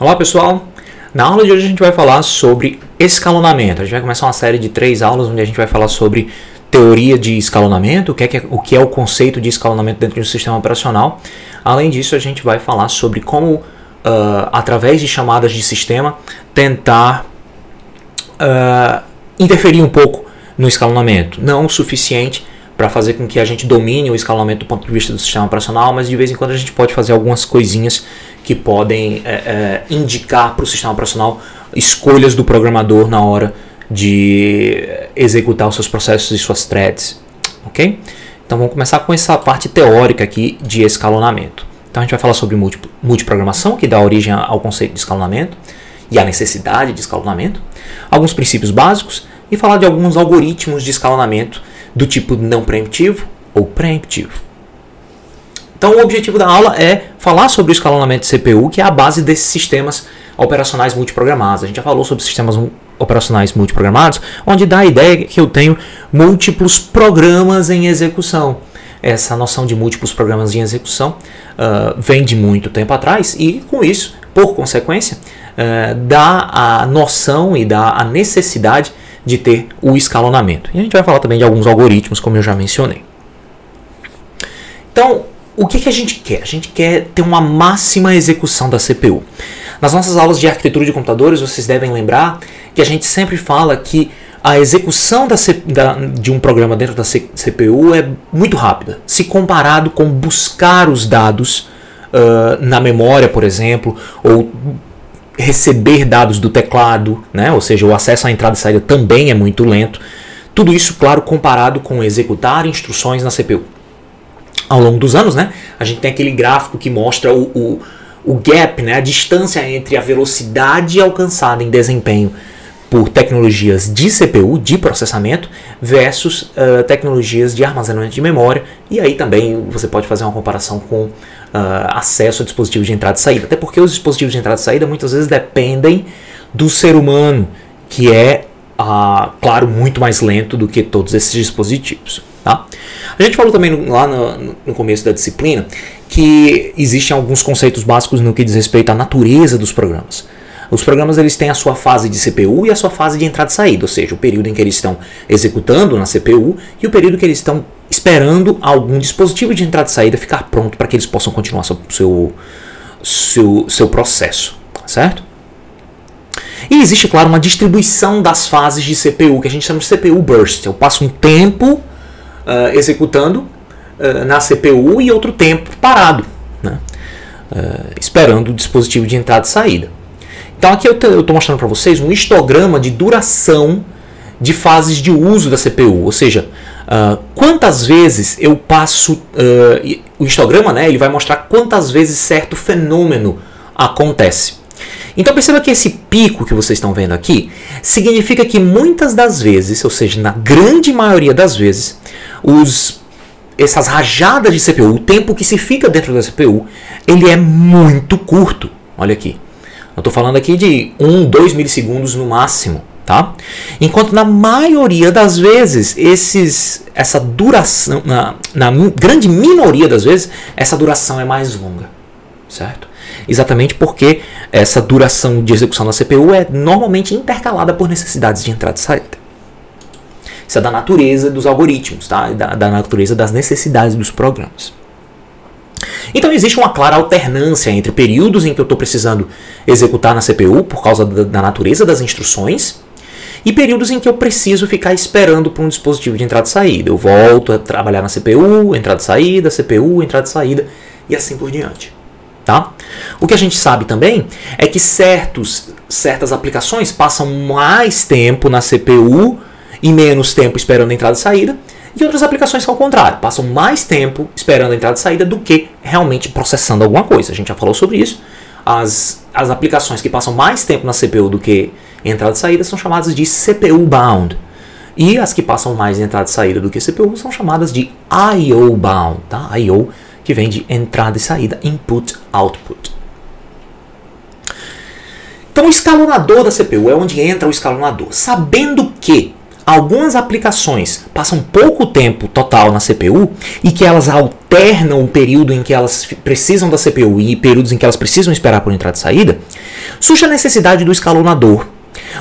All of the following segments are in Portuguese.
Olá pessoal, na aula de hoje a gente vai falar sobre escalonamento. A gente vai começar uma série de 3 aulas onde a gente vai falar sobre teoria de escalonamento, o que é o conceito de escalonamento dentro de um sistema operacional. Além disso, a gente vai falar sobre como, através de chamadas de sistema, tentar interferir um pouco no escalonamento. Não o suficiente para fazer com que a gente domine o escalonamento do ponto de vista do sistema operacional, mas de vez em quando a gente pode fazer algumas coisinhas que podem indicar para o sistema operacional escolhas do programador na hora de executar os seus processos e suas threads, ok? Então vamos começar com essa parte teórica aqui de escalonamento. Então a gente vai falar sobre multiprogramação, que dá origem ao conceito de escalonamento e à necessidade de escalonamento, alguns princípios básicos e falar de alguns algoritmos de escalonamento do tipo não preemptivo ou preemptivo. Então o objetivo da aula é falar sobre o escalonamento de CPU, que é a base desses sistemas operacionais multiprogramados. A gente já falou sobre sistemas operacionais multiprogramados, onde dá a ideia que eu tenho múltiplos programas em execução. Essa noção de múltiplos programas em execução vem de muito tempo atrás e, com isso, por consequência, dá a noção e dá a necessidade de ter o escalonamento. E a gente vai falar também de alguns algoritmos, como eu já mencionei. Então, o que a gente quer? A gente quer ter uma máxima execução da CPU. Nas nossas aulas de arquitetura de computadores, vocês devem lembrar que a gente sempre fala que a execução de um programa dentro da CPU é muito rápida, se comparado com buscar os dados na memória, por exemplo, ou receber dados do teclado, né? Ou seja, o acesso à entrada e saída também é muito lento. Tudo isso, claro, comparado com executar instruções na CPU. Ao longo dos anos, né, a gente tem aquele gráfico que mostra o gap, né, a distância entre a velocidade alcançada em desempenho por tecnologias de CPU, de processamento, versus tecnologias de armazenamento de memória. E aí também você pode fazer uma comparação com acesso a dispositivos de entrada e saída. Até porque os dispositivos de entrada e saída muitas vezes dependem do ser humano, que é, claro, muito mais lento do que todos esses dispositivos. Tá? A gente falou também lá no começo da disciplina que existem alguns conceitos básicos no que diz respeito à natureza dos programas. Os programas eles têm a sua fase de CPU e a sua fase de entrada e saída, ou seja, o período em que eles estão executando na CPU e o período que eles estão esperando algum dispositivo de entrada e saída ficar pronto para que eles possam continuar seu processo, certo? E existe, claro, uma distribuição das fases de CPU, que a gente chama de CPU burst. Eu passo um tempo executando na CPU e outro tempo parado, né? Esperando o dispositivo de entrada e saída. Então aqui eu estou mostrando para vocês um histograma de duração de fases de uso da CPU, ou seja, quantas vezes eu passo, o histograma, né, ele vai mostrar quantas vezes certo fenômeno acontece. Então perceba que esse pico que vocês estão vendo aqui significa que muitas das vezes, ou seja, na grande maioria das vezes, essas rajadas de CPU, o tempo que se fica dentro da CPU, ele é muito curto. Olha aqui. Eu estou falando aqui de 1, 2 milissegundos no máximo, tá? Enquanto na maioria das vezes, essa duração, na grande minoria das vezes, essa duração é mais longa, certo? Exatamente porque essa duração de execução da CPU é normalmente intercalada por necessidades de entrada e saída. Isso é da natureza dos algoritmos, tá? Da natureza das necessidades dos programas. Então existe uma clara alternância entre períodos em que eu estou precisando executar na CPU por causa da natureza das instruções e períodos em que eu preciso ficar esperando por um dispositivo de entrada e saída. Eu volto a trabalhar na CPU, entrada e saída, CPU, entrada e saída e assim por diante. Tá? O que a gente sabe também é que certas aplicações passam mais tempo na CPU e menos tempo esperando a entrada e saída, e outras aplicações são ao contrário, passam mais tempo esperando a entrada e saída do que realmente processando alguma coisa. A gente já falou sobre isso. As aplicações que passam mais tempo na CPU do que entrada e saída são chamadas de CPU bound. E as que passam mais entrada e saída do que CPU são chamadas de I/O bound. Tá? I/O que vem de entrada e saída, input, output. Então o escalonador da CPU é onde entra o escalonador. Sabendo que algumas aplicações passam pouco tempo total na CPU e que elas alternam o período em que elas precisam da CPU e períodos em que elas precisam esperar por entrada e saída, surge a necessidade do escalonador.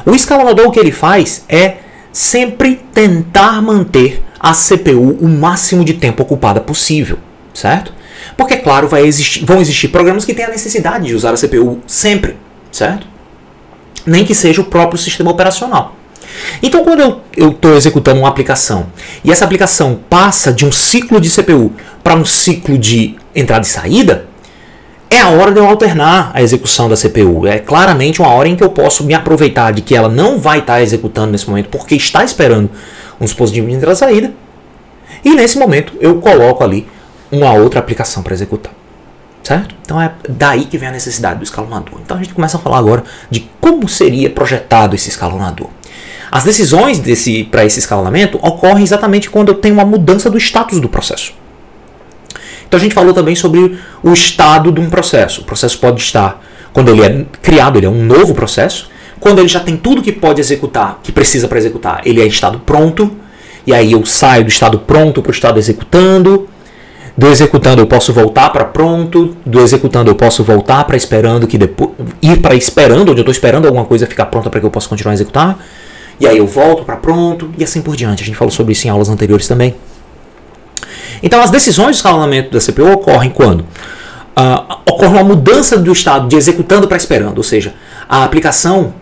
O escalonador, o que ele faz é sempre tentar manter a CPU o máximo de tempo ocupada possível, certo? Porque, claro, vão existir programas que têm a necessidade de usar a CPU sempre, certo? Nem que seja o próprio sistema operacional. Então, quando eu estou executando uma aplicação e essa aplicação passa de um ciclo de CPU para um ciclo de entrada e saída, é a hora de eu alternar a execução da CPU. É claramente uma hora em que eu posso me aproveitar de que ela não vai estar executando nesse momento porque está esperando um dispositivo de entrada e saída. E nesse momento eu coloco ali uma outra aplicação para executar. Certo? Então é daí que vem a necessidade do escalonador. Então a gente começa a falar agora de como seria projetado esse escalonador. As decisões para esse escalonamento ocorrem exatamente quando eu tenho uma mudança do status do processo. Então a gente falou também sobre o estado de um processo. O processo pode estar, quando ele é criado, ele é um novo processo. Quando ele já tem tudo que pode executar, que precisa para executar, ele é estado pronto. E aí eu saio do estado pronto para o estado executando. Do executando eu posso voltar para pronto. Do executando eu posso voltar para esperando, que depois ir para esperando, onde eu estou esperando alguma coisa ficar pronta para que eu possa continuar a executar. E aí eu volto para pronto e assim por diante. A gente falou sobre isso em aulas anteriores também. Então as decisões de escalonamento da CPU ocorrem quando ocorre uma mudança do estado de executando para esperando, ou seja, a aplicação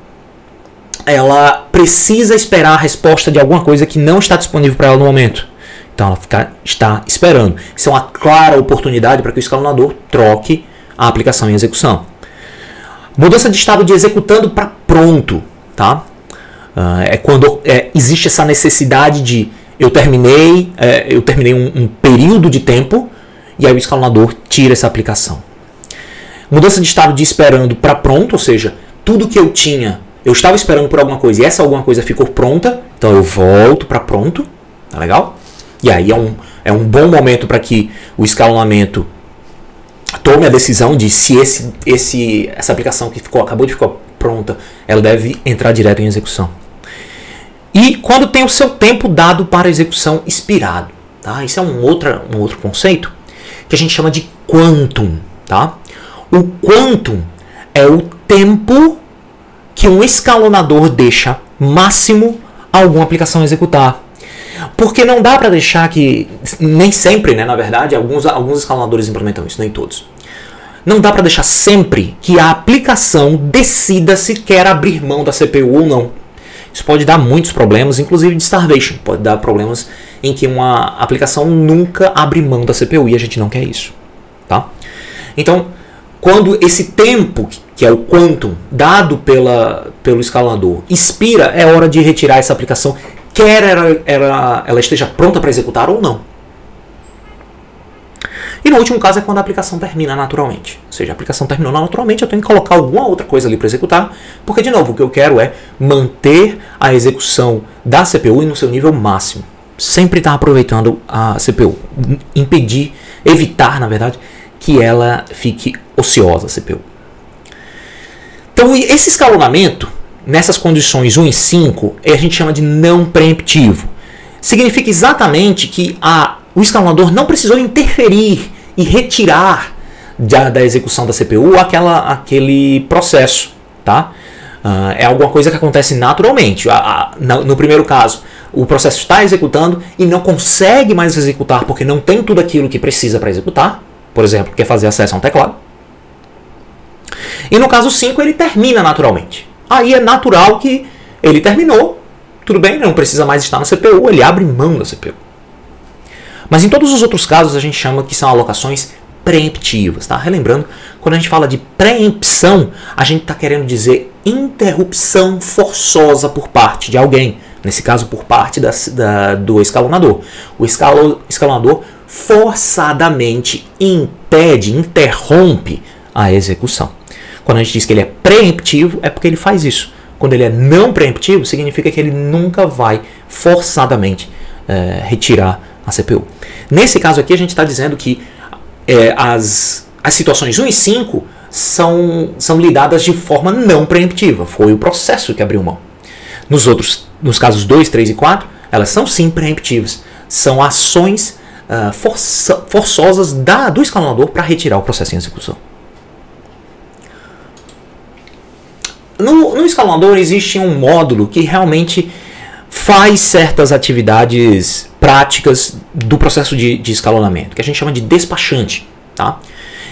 ela precisa esperar a resposta de alguma coisa que não está disponível para ela no momento. Então ela está esperando. Isso é uma clara oportunidade para que o escalonador troque a aplicação em execução. Mudança de estado de executando para pronto, tá? É quando existe essa necessidade de eu terminei um período de tempo e aí o escalonador tira essa aplicação. Mudança de estado de esperando para pronto, ou seja, tudo que eu estava esperando por alguma coisa e essa alguma coisa ficou pronta, então eu volto para pronto, tá legal? E aí é um bom momento para que o escalonamento tome a decisão de se essa aplicação que acabou de ficar pronta, ela deve entrar direto em execução. E quando tem o seu tempo dado para execução expirado. Tá? Isso é um outro conceito que a gente chama de quantum. Tá? O quantum é o tempo que um escalonador deixa máximo a alguma aplicação executar. Porque não dá para deixar que, nem sempre, né, na verdade, alguns escalonadores implementam isso, nem todos. Não dá para deixar sempre que a aplicação decida se quer abrir mão da CPU ou não. Isso pode dar muitos problemas, inclusive de starvation. Pode dar problemas em que uma aplicação nunca abre mão da CPU e a gente não quer isso. Tá? Então, quando esse tempo, que é o quantum, dado pelo escalonador, expira, é hora de retirar essa aplicação, quer ela esteja pronta para executar ou não. E no último caso é quando a aplicação termina naturalmente. Ou seja, a aplicação terminou naturalmente, eu tenho que colocar alguma outra coisa ali para executar, porque, de novo, o que eu quero é manter a execução da CPU no seu nível máximo. Sempre estar aproveitando a CPU. Evitar, na verdade, que ela fique ociosa, a CPU. Então, esse escalonamento, nessas condições 1 e 5, a gente chama de não preemptivo. Significa exatamente que o escalonador não precisou interferir e retirar da execução da CPU aquele processo. Tá? É alguma coisa que acontece naturalmente. No primeiro caso, o processo está executando e não consegue mais executar porque não tem tudo aquilo que precisa para executar. Por exemplo, quer fazer acesso a um teclado. E no caso 5, ele termina naturalmente. Aí é natural que ele terminou, tudo bem, não precisa mais estar na CPU, ele abre mão da CPU. Mas em todos os outros casos a gente chama que são alocações preemptivas. Tá? Relembrando, quando a gente fala de preempção, a gente está querendo dizer interrupção forçosa por parte de alguém. Nesse caso, por parte do escalonador. O escalonador forçadamente interrompe a execução. Quando a gente diz que ele é preemptivo, é porque ele faz isso. Quando ele é não preemptivo, significa que ele nunca vai forçadamente retirar a CPU. Nesse caso aqui, a gente está dizendo que as situações 1 e 5 são lidadas de forma não preemptiva. Foi o processo que abriu mão. Nos casos 2, 3 e 4, elas são sim preemptivas. São ações forçosas do escalonador para retirar o processo em execução. No escalonador existe um módulo que realmente faz certas atividades práticas do processo de escalonamento, que a gente chama de despachante. Tá?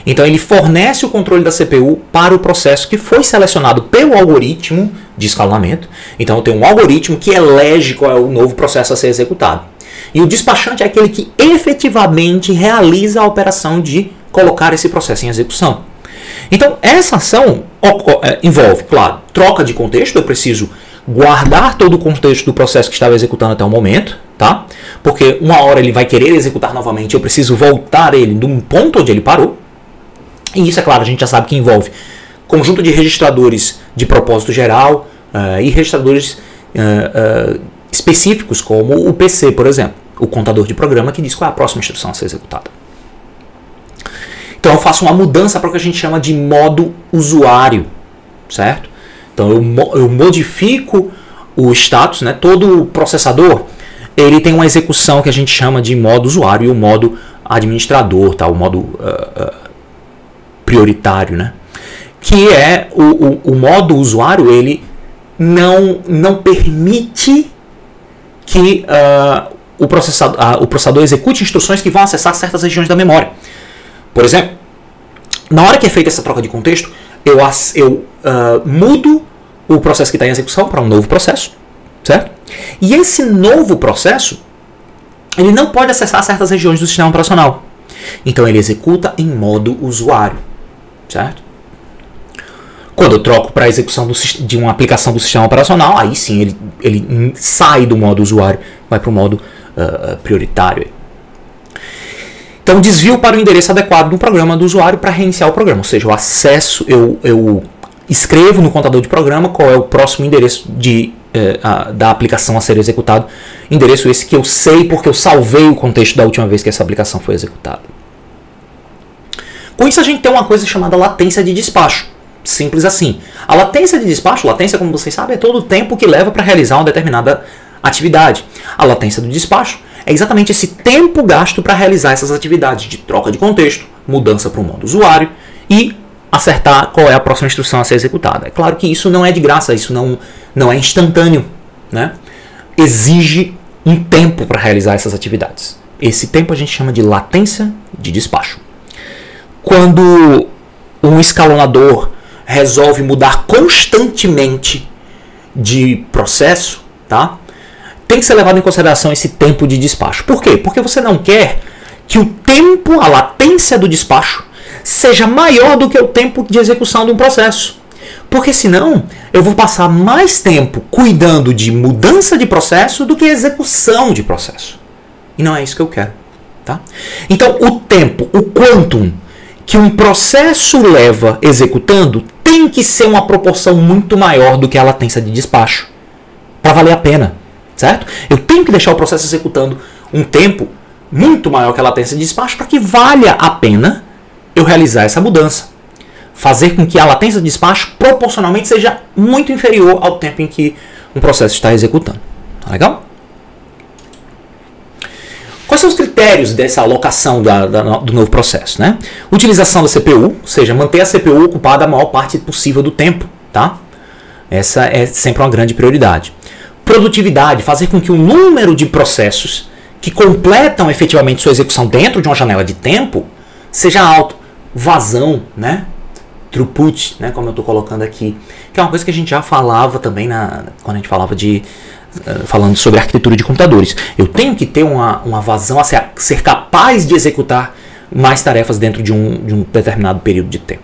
Então ele fornece o controle da CPU para o processo que foi selecionado pelo algoritmo de escalonamento. Então eu tenho um algoritmo que elege qual é o novo processo a ser executado. E o despachante é aquele que efetivamente realiza a operação de colocar esse processo em execução. Então essa ação envolve, claro, troca de contexto. Eu preciso guardar todo o contexto do processo que estava executando até o momento, tá? Porque uma hora ele vai querer executar novamente, eu preciso voltar ele de um ponto onde ele parou. E isso, é claro, a gente já sabe que envolve conjunto de registradores de propósito geral e registradores específicos, como o PC, por exemplo, o contador de programa que diz qual é a próxima instrução a ser executada. Então eu faço uma mudança para o que a gente chama de modo usuário, certo? Então eu modifico o status, né? Todo processador ele tem uma execução que a gente chama de modo usuário e o modo administrador, tá? O modo prioritário, né? Que é o modo usuário, ele não permite que o processador execute instruções que vão acessar certas regiões da memória. Por exemplo, na hora que é feita essa troca de contexto, eu mudo o processo que está em execução para um novo processo, certo? E esse novo processo, ele não pode acessar certas regiões do sistema operacional. Então ele executa em modo usuário, certo? Quando eu troco para a execução de uma aplicação do sistema operacional, aí sim ele sai do modo usuário, vai para o modo prioritário. Então desvio para o endereço adequado do programa do usuário para reiniciar o programa. Ou seja, eu escrevo no contador de programa qual é o próximo endereço da aplicação a ser executado. Endereço esse que eu sei porque eu salvei o contexto da última vez que essa aplicação foi executada. Com isso a gente tem uma coisa chamada latência de despacho. Simples assim. A latência de despacho, latência, como vocês sabem, é todo o tempo que leva para realizar uma determinada atividade. A latência do despacho é exatamente esse tempo gasto para realizar essas atividades de troca de contexto, mudança para o modo usuário e acertar qual é a próxima instrução a ser executada. É claro que isso não é de graça, isso não é instantâneo, né? Exige um tempo para realizar essas atividades. Esse tempo a gente chama de latência de despacho. Quando um escalonador resolve mudar constantemente de processo, tá? Tem que ser levado em consideração esse tempo de despacho. Por quê? Porque você não quer que o tempo, a latência do despacho, seja maior do que o tempo de execução de um processo. Porque senão eu vou passar mais tempo cuidando de mudança de processo do que execução de processo. E não é isso que eu quero. Tá? Então o tempo, o quantum que um processo leva executando tem que ser uma proporção muito maior do que a latência de despacho. Para valer a pena. Certo? Eu tenho que deixar o processo executando um tempo muito maior que a latência de despacho para que valha a pena eu realizar essa mudança. Fazer com que a latência de despacho proporcionalmente seja muito inferior ao tempo em que um processo está executando. Tá legal? Quais são os critérios dessa alocação do novo processo? Né? Utilização da CPU, ou seja, manter a CPU ocupada a maior parte possível do tempo. Tá? Essa é sempre uma grande prioridade. Produtividade, fazer com que o número de processos que completam efetivamente sua execução dentro de uma janela de tempo seja alto. Vazão, né? Throughput, né? Como eu estou colocando aqui, que é uma coisa que a gente já falava também quando a gente falava falando sobre arquitetura de computadores. Eu tenho que ter uma vazão a ser capaz de executar mais tarefas dentro de um determinado período de tempo.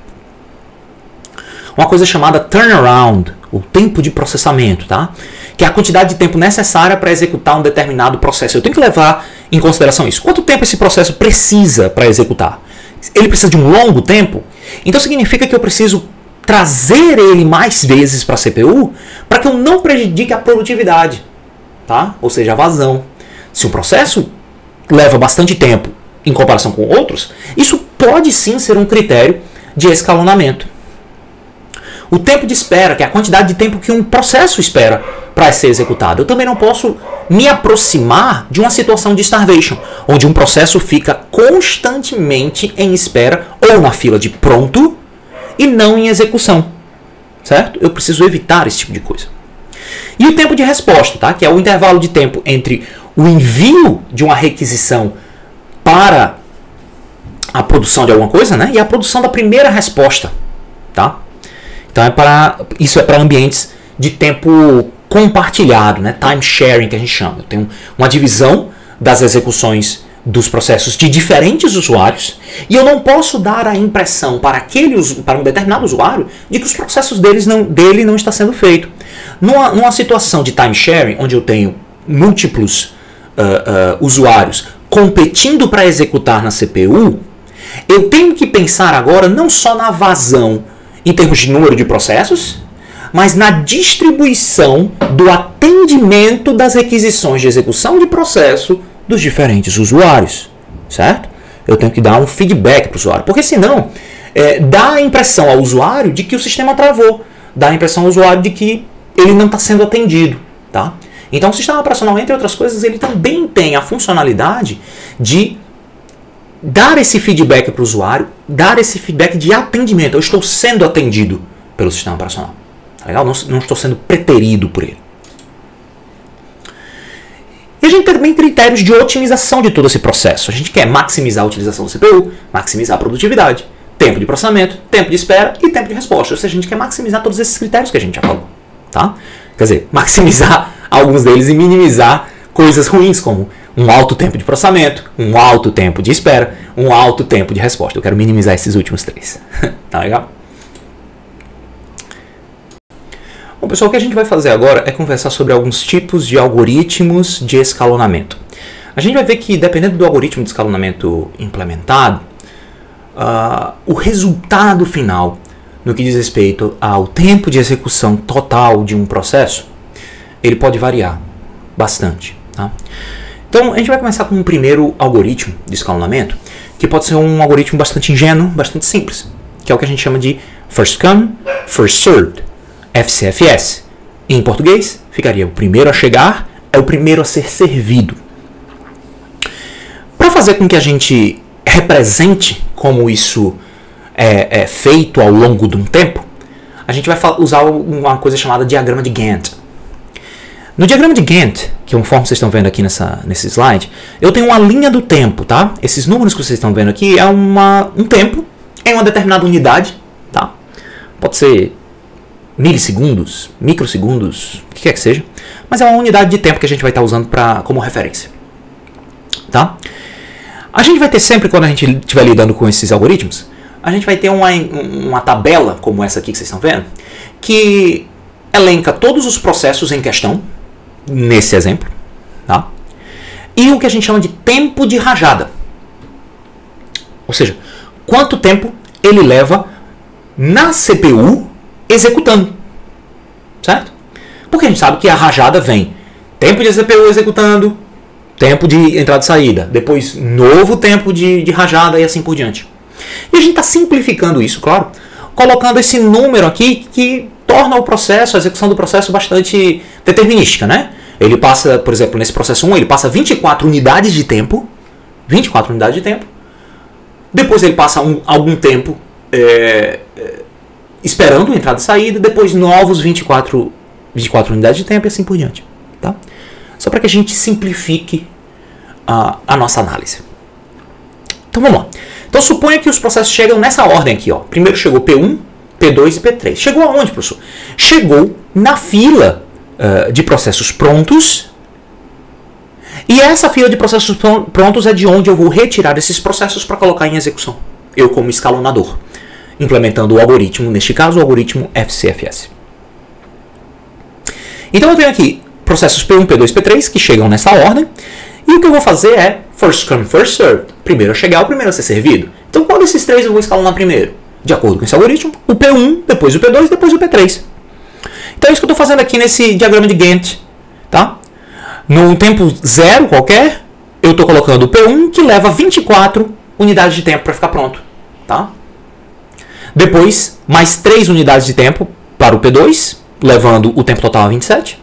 Uma coisa chamada turnaround, o tempo de processamento, tá? Que é a quantidade de tempo necessária para executar um determinado processo. Eu tenho que levar em consideração isso. Quanto tempo esse processo precisa para executar? Ele precisa de um longo tempo? Então significa que eu preciso trazer ele mais vezes para a CPU para que eu não prejudique a produtividade, tá? Ou seja, a vazão. Se um processo leva bastante tempo em comparação com outros, isso pode sim ser um critério de escalonamento. O tempo de espera, que é a quantidade de tempo que um processo espera para ser executado. Eu também não posso me aproximar de uma situação de starvation, onde um processo fica constantemente em espera ou na fila de pronto e não em execução, certo? Eu preciso evitar esse tipo de coisa. E o tempo de resposta, tá? Que é o intervalo de tempo entre o envio de uma requisição para a produção de alguma coisa, né? E a produção da primeira resposta, tá? Então isso é para ambientes de tempo compartilhado, né? Time sharing, que a gente chama. Eu tenho uma divisão das execuções dos processos de diferentes usuários e eu não posso dar a impressão para um determinado usuário de que os processos dele não está sendo feito. Numa situação de time sharing, onde eu tenho múltiplos usuários competindo para executar na CPU, eu tenho que pensar agora não só na vazão em termos de número de processos, mas na distribuição do atendimento das requisições de execução de processo dos diferentes usuários, certo? Eu tenho que dar um feedback para o usuário, porque senão dá a impressão ao usuário de que o sistema travou, dá a impressão ao usuário de que ele não está sendo atendido, tá? Então o sistema operacional, entre outras coisas, ele também tem a funcionalidade de dar esse feedback para o usuário, dar esse feedback de atendimento. Eu estou sendo atendido pelo sistema operacional. Tá legal? Não estou sendo preterido por ele. E a gente tem também critérios de otimização de todo esse processo. A gente quer maximizar a utilização do CPU, maximizar a produtividade, tempo de processamento, tempo de espera e tempo de resposta. Ou seja, a gente quer maximizar todos esses critérios que a gente já falou. Tá? Quer dizer, maximizar alguns deles e minimizar coisas ruins, como um alto tempo de processamento, um alto tempo de espera, um alto tempo de resposta. Eu quero minimizar esses últimos três. Tá legal? Bom, pessoal, o que a gente vai fazer agora é conversar sobre alguns tipos de algoritmos de escalonamento. A gente vai ver que, dependendo do algoritmo de escalonamento implementado, o resultado final, no que diz respeito ao tempo de execução total de um processo, ele pode variar bastante. Tá? Então, a gente vai começar com um primeiro algoritmo de escalonamento, que pode ser um algoritmo bastante ingênuo, bastante simples, que é o que a gente chama de First Come, First Served, FCFS. Em português, ficaria o primeiro a chegar é o primeiro a ser servido. Para fazer com que a gente represente como isso é feito ao longo de um tempo, a gente vai usar uma coisa chamada diagrama de Gantt. No diagrama de Gantt, que conforme vocês estão vendo aqui nesse slide, eu tenho uma linha do tempo, tá? Esses números que vocês estão vendo aqui é um tempo em uma determinada unidade, tá? Pode ser milissegundos, microsegundos, o que quer que seja, mas é uma unidade de tempo que a gente vai estar usando como referência, tá? A gente vai ter sempre, quando a gente estiver lidando com esses algoritmos, a gente vai ter uma tabela, como essa aqui que vocês estão vendo, que elenca todos os processos em questão, nesse exemplo, tá? E o que a gente chama de tempo de rajada. Ou seja, quanto tempo ele leva na CPU executando, certo? Porque a gente sabe que a rajada vem tempo de CPU executando, tempo de entrada e saída, depois novo tempo de rajada e assim por diante. E a gente está simplificando isso, claro, colocando esse número aqui que torna o processo, a execução do processo bastante determinística, né? Ele passa, por exemplo, nesse processo 1, ele passa 24 unidades de tempo, depois ele passa algum tempo esperando entrada e saída, depois novos 24 unidades de tempo e assim por diante, tá? Só para que a gente simplifique a nossa análise. Então vamos lá. Então suponha que os processos chegam nessa ordem aqui, ó. Primeiro chegou P1, P2 e P3. Chegou aonde, professor? Chegou na fila de processos prontos. E essa fila de processos prontos é de onde eu vou retirar esses processos para colocar em execução. Eu como escalonador, implementando o algoritmo, neste caso o algoritmo FCFS. Então eu tenho aqui processos P1, P2 e P3 que chegam nessa ordem. E o que eu vou fazer é first come, first served. Primeiro a chegar, o primeiro a ser servido. Então qual desses três eu vou escalonar primeiro? De acordo com esse algoritmo, o P1, depois o P2, depois o P3. Então é isso que eu estou fazendo aqui nesse diagrama de Gantt. Tá? No tempo zero qualquer, eu estou colocando o P1 que leva 24 unidades de tempo para ficar pronto. Tá? Depois, mais 3 unidades de tempo para o P2, levando o tempo total a 27.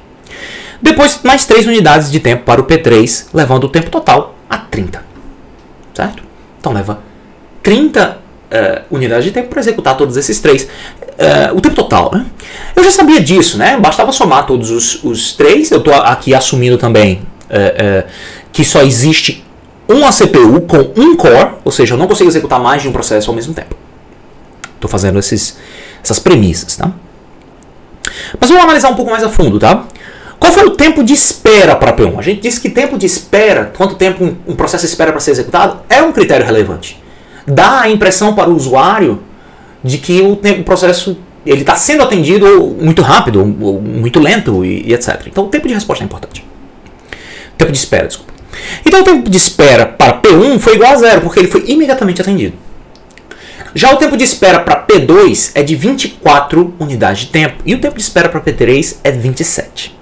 Depois, mais 3 unidades de tempo para o P3, levando o tempo total a 30. Certo? Então, leva 30 unidades de tempo para executar todos esses 3. O tempo total, né? Eu já sabia disso, né? Bastava somar todos os 3. Eu estou aqui assumindo também que só existe uma CPU com um core, ou seja, eu não consigo executar mais de um processo ao mesmo tempo. Estou fazendo essas premissas, tá? Mas vamos analisar um pouco mais a fundo, tá? Qual foi o tempo de espera para P1? A gente disse que tempo de espera, quanto tempo um processo espera para ser executado, é um critério relevante. Dá a impressão para o usuário de que o processo está sendo atendido muito rápido, ou muito lento e etc. Então o tempo de resposta é importante. Tempo de espera, desculpa. Então o tempo de espera para P1 foi igual a 0, porque ele foi imediatamente atendido. Já o tempo de espera para P2 é de 24 unidades de tempo, e o tempo de espera para P3 é 27.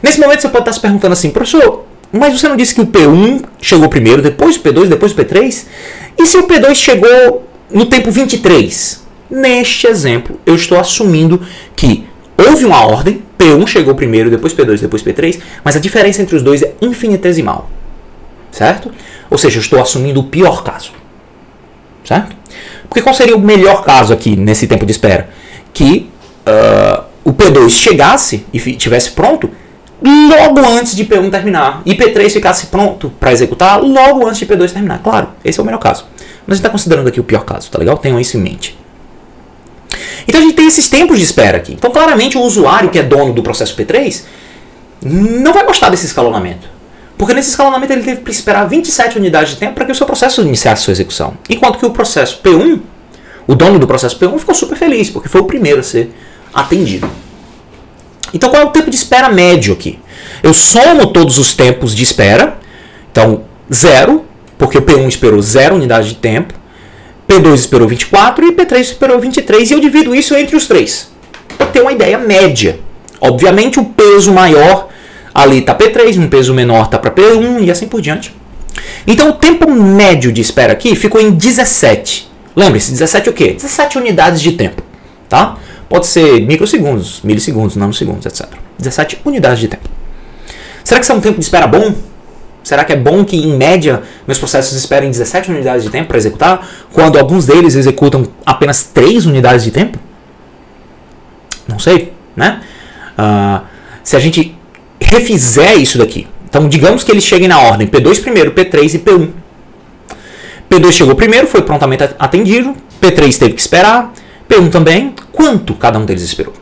Nesse momento você pode estar se perguntando assim, professor, mas você não disse que o P1 chegou primeiro, depois o P2, depois o P3? E se o P2 chegou no tempo 23? Neste exemplo, eu estou assumindo que houve uma ordem, P1 chegou primeiro, depois P2, depois P3, mas a diferença entre os dois é infinitesimal. Certo? Ou seja, eu estou assumindo o pior caso. Certo? Porque qual seria o melhor caso aqui nesse tempo de espera? Que o P2 chegasse e estivesse pronto logo antes de P1 terminar. E P3 ficasse pronto para executar logo antes de P2 terminar. Claro, esse é o melhor caso. Mas a gente está considerando aqui o pior caso, tá legal? Tenham isso em mente. Então a gente tem esses tempos de espera aqui. Então claramente o usuário que é dono do processo P3 não vai gostar desse escalonamento. Porque nesse escalonamento ele teve que esperar 27 unidades de tempo para que o seu processo iniciasse sua execução. Enquanto que o processo P1, o dono do processo P1 ficou super feliz, porque foi o primeiro a ser atendido. Então qual é o tempo de espera médio aqui? Eu somo todos os tempos de espera. Então 0, porque o P1 esperou 0 unidades de tempo. P2 esperou 24 e P3 esperou 23. E eu divido isso entre os 3. Para ter uma ideia média. Obviamente o peso maior ali está P3, um peso menor está para P1 e assim por diante. Então o tempo médio de espera aqui ficou em 17. Lembre-se, 17 o quê? 17 unidades de tempo. Tá? Pode ser microsegundos, milissegundos, nanosegundos, etc. 17 unidades de tempo. Será que isso é um tempo de espera bom? Será que é bom que, em média, meus processos esperem 17 unidades de tempo para executar, quando alguns deles executam apenas 3 unidades de tempo? Não sei, né? Se a gente refizer isso daqui, então digamos que eles cheguem na ordem P2 primeiro, P3 e P1. P2 chegou primeiro, foi prontamente atendido, P3 teve que esperar, P1 também. Quanto cada um deles esperou?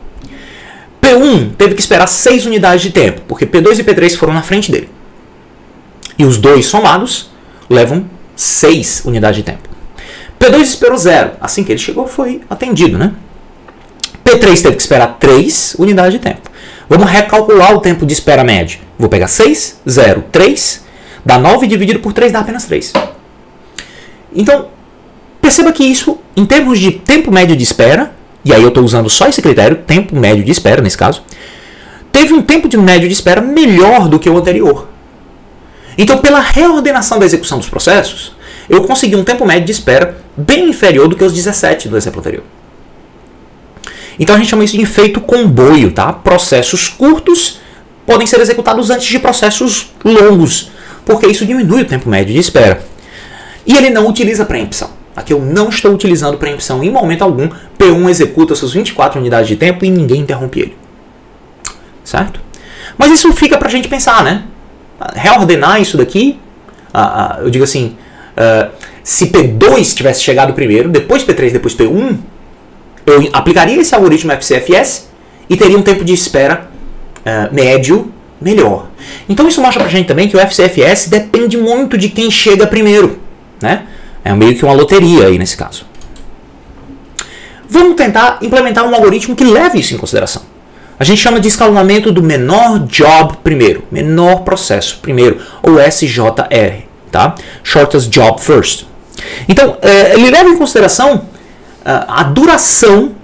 P1 teve que esperar 6 unidades de tempo, porque P2 e P3 foram na frente dele. E os dois somados levam 6 unidades de tempo. P2 esperou 0. Assim que ele chegou, foi atendido, né? P3 teve que esperar 3 unidades de tempo. Vamos recalcular o tempo de espera médio. Vou pegar 6, 0, 3. Dá 9 dividido por 3, dá apenas 3. Então, perceba que isso, em termos de tempo médio de espera, e aí eu estou usando só esse critério, tempo médio de espera nesse caso, teve um tempo médio de espera melhor do que o anterior. Então, pela reordenação da execução dos processos, eu consegui um tempo médio de espera bem inferior do que os 17 do exemplo anterior. Então, a gente chama isso de efeito comboio, tá? Processos curtos podem ser executados antes de processos longos, porque isso diminui o tempo médio de espera. E ele não utiliza preempção. Aqui eu não estou utilizando preempção em momento algum. P1 executa suas 24 unidades de tempo e ninguém interrompe ele. Certo? Mas isso fica pra gente pensar, né? Reordenar isso daqui, eu digo assim, se P2 tivesse chegado primeiro, depois P3, depois P1, eu aplicaria esse algoritmo FCFS e teria um tempo de espera médio melhor. Então isso mostra pra gente também que o FCFS depende muito de quem chega primeiro, né? É meio que uma loteria aí nesse caso. Vamos tentar implementar um algoritmo que leve isso em consideração. A gente chama de escalonamento do menor job primeiro, menor processo primeiro, ou SJR, tá? Shortest Job First. Então, ele leva em consideração a duração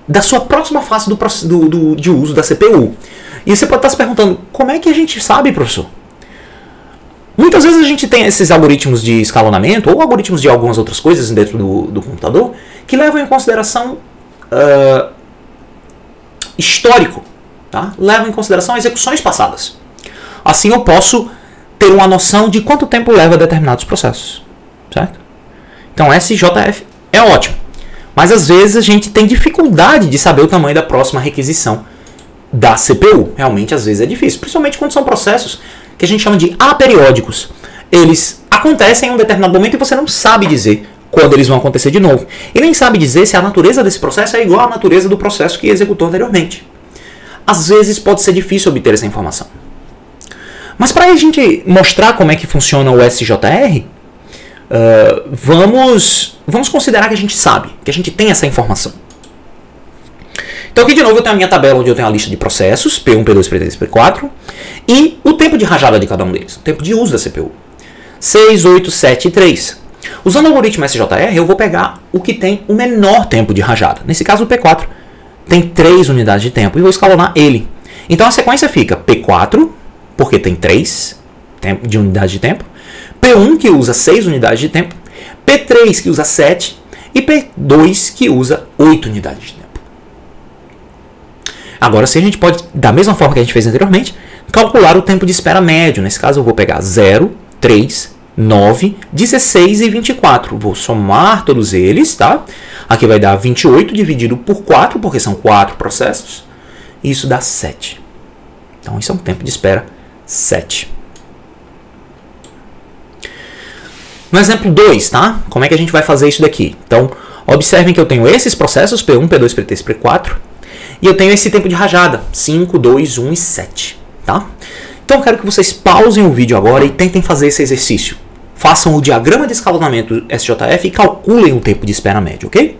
da sua próxima fase de uso da CPU. E você pode estar se perguntando, como é que a gente sabe, professor? Muitas vezes a gente tem esses algoritmos de escalonamento, ou algoritmos de algumas outras coisas dentro do computador, que levam em consideração histórico. tá? Levam em consideração execuções passadas. Assim eu posso ter uma noção de quanto tempo leva determinados processos, certo? Então SJF é ótimo, mas às vezes a gente tem dificuldade de saber o tamanho da próxima requisição da CPU. Realmente às vezes é difícil, principalmente quando são processos que a gente chama de aperiódicos. Eles acontecem em um determinado momento e você não sabe dizer quando eles vão acontecer de novo. E nem sabe dizer se a natureza desse processo é igual à natureza do processo que executou anteriormente. Às vezes pode ser difícil obter essa informação. Mas para a gente mostrar como é que funciona o SJR, vamos considerar que a gente sabe, que a gente tem essa informação. Então aqui de novo eu tenho a minha tabela onde eu tenho a lista de processos, P1, P2, P3, P4, e o tempo de rajada de cada um deles, o tempo de uso da CPU. 6, 8, 7 e 3. Usando o algoritmo SJR, eu vou pegar o que tem o menor tempo de rajada. Nesse caso o P4 tem 3 unidades de tempo e vou escalonar ele. Então a sequência fica P4, porque tem 3 de unidade de tempo, P1 que usa 6 unidades de tempo, P3 que usa 7 e P2 que usa 8 unidades de tempo. Agora sim a gente pode, da mesma forma que a gente fez anteriormente, calcular o tempo de espera médio. Nesse caso eu vou pegar 0, 3, 9, 16 e 24. Vou somar todos eles, tá? Aqui vai dar 28 dividido por 4, porque são 4 processos. E isso dá 7. Então isso é um tempo de espera 7. No exemplo 2, tá? Como é que a gente vai fazer isso daqui? Então, observem que eu tenho esses processos, P1, P2, P3, P4. E eu tenho esse tempo de rajada, 5, 2, 1 e 7, tá? Então eu quero que vocês pausem o vídeo agora e tentem fazer esse exercício. Façam o diagrama de escalonamento SJF e calculem o tempo de espera médio, ok?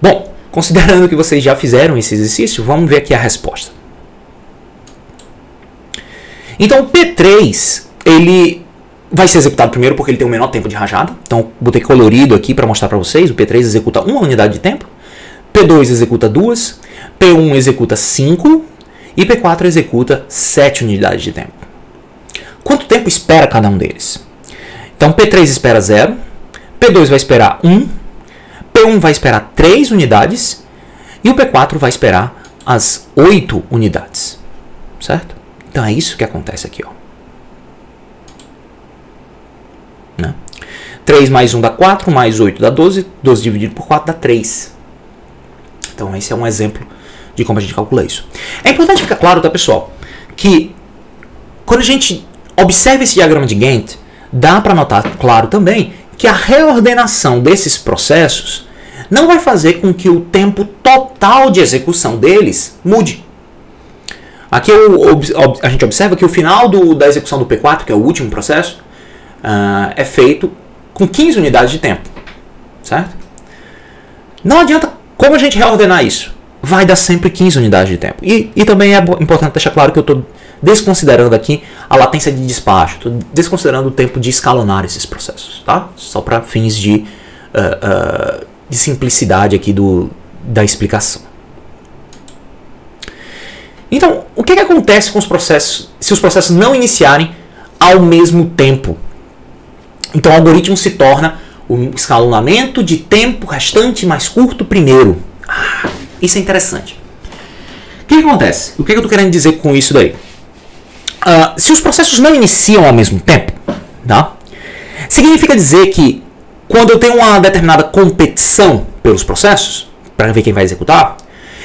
Bom, considerando que vocês já fizeram esse exercício, vamos ver aqui a resposta. Então o P3, ele vai ser executado primeiro porque ele tem o menor tempo de rajada. Então botei colorido aqui para mostrar para vocês. O P3 executa 1 unidade de tempo. P2 executa 2, P1 executa 5 e P4 executa 7 unidades de tempo. Quanto tempo espera cada um deles? Então P3 espera 0, P2 vai esperar 1, P1 vai esperar 3 unidades e o P4 vai esperar as 8 unidades. Certo? Então é isso que acontece aqui, ó. 3 mais 1 dá 4, mais 8 dá 12, 12 dividido por 4 dá 3. Então esse é um exemplo de como a gente calcula isso. É importante ficar claro, tá, pessoal, que quando a gente observa esse diagrama de Gantt, dá para notar, claro, também, que a reordenação desses processos não vai fazer com que o tempo total de execução deles mude. Aqui a gente observa que o final da execução do P4, que é o último processo, é feito com 15 unidades de tempo, certo? Não adianta como a gente reordenar isso. Vai dar sempre 15 unidades de tempo. E também é importante deixar claro que eu estou desconsiderando aqui a latência de despacho, estou desconsiderando o tempo de escalonar esses processos, tá? Só para fins de simplicidade aqui da explicação. Então, o que acontece com os processos se os processos não iniciarem ao mesmo tempo? Então o algoritmo se torna o escalonamento de tempo restante mais curto primeiro. Isso é interessante. O que acontece? O que eu estou querendo dizer com isso daí? Se os processos não iniciam ao mesmo tempo, tá? Significa dizer que quando eu tenho uma determinada competição pelos processos, para ver quem vai executar,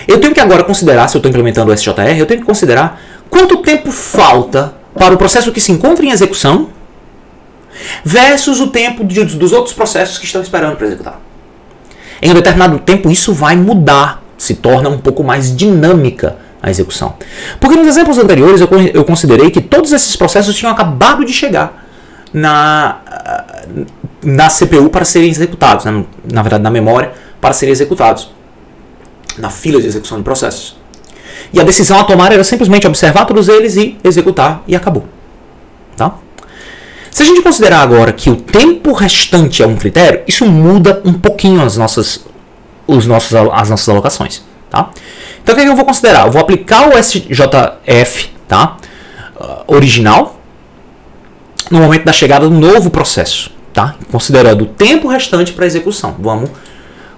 eu tenho que agora considerar, se eu estou implementando o SJR, eu tenho que considerar quanto tempo falta para o processo que se encontra em execução versus o tempo dos outros processos que estão esperando para executar. Em um determinado tempo isso vai mudar, se torna um pouco mais dinâmica a execução. Porque nos exemplos anteriores eu considerei que todos esses processos tinham acabado de chegar na CPU para serem executados, né? Na verdade na memória para serem executados, na fila de execução de processos. E a decisão a tomar era simplesmente observar todos eles e executar e acabou. Tá? Se a gente considerar agora que o tempo restante é um critério, isso muda um pouquinho as nossas alocações. Tá? Então o que eu vou considerar? Eu vou aplicar o SJF, tá? Original no momento da chegada do novo processo, tá? Considerando o tempo restante para execução. Vamos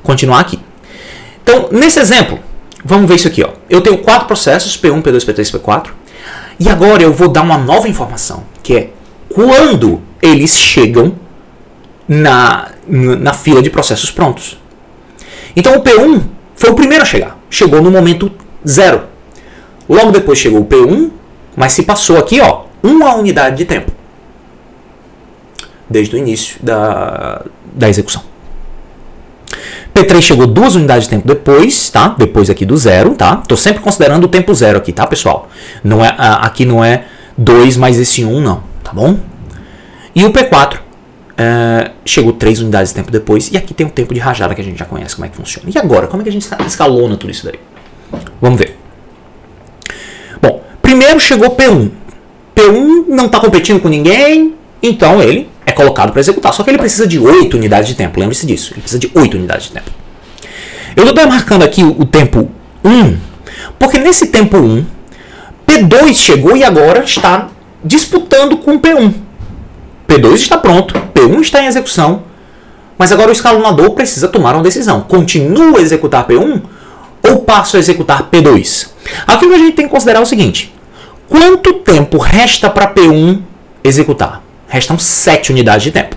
continuar aqui. Então, nesse exemplo, vamos ver isso aqui, ó. Eu tenho 4 processos, P1, P2, P3, P4. E agora eu vou dar uma nova informação, que é quando eles chegam na fila de processos prontos. Então o P1 foi o primeiro a chegar. Chegou no momento 0. Logo depois chegou o P1, mas se passou aqui, ó, 1 unidade de tempo. Desde o início da execução. P3 chegou 2 unidades de tempo depois, tá? Depois aqui do 0, tá? Tô sempre considerando o tempo 0 aqui, tá, pessoal? Não é, aqui não é 2 mais esse 1, não, tá bom? E o P4 chegou 3 unidades de tempo depois, e aqui tem um tempo de rajada que a gente já conhece como é que funciona. E agora, como é que a gente escalona tudo isso daí? Vamos ver. Bom, primeiro chegou P1. P1 não está competindo com ninguém, então ele é colocado para executar. Só que ele precisa de 8 unidades de tempo, lembre-se disso. Ele precisa de 8 unidades de tempo. Eu estou marcando aqui o tempo 1, porque nesse tempo 1, P2 chegou e agora está disputando com P1. P2 está pronto, P1 está em execução, mas agora o escalonador precisa tomar uma decisão. Continua a executar P1 ou passo a executar P2? Aqui a gente tem que considerar o seguinte: quanto tempo resta para P1 executar? Restam 7 unidades de tempo,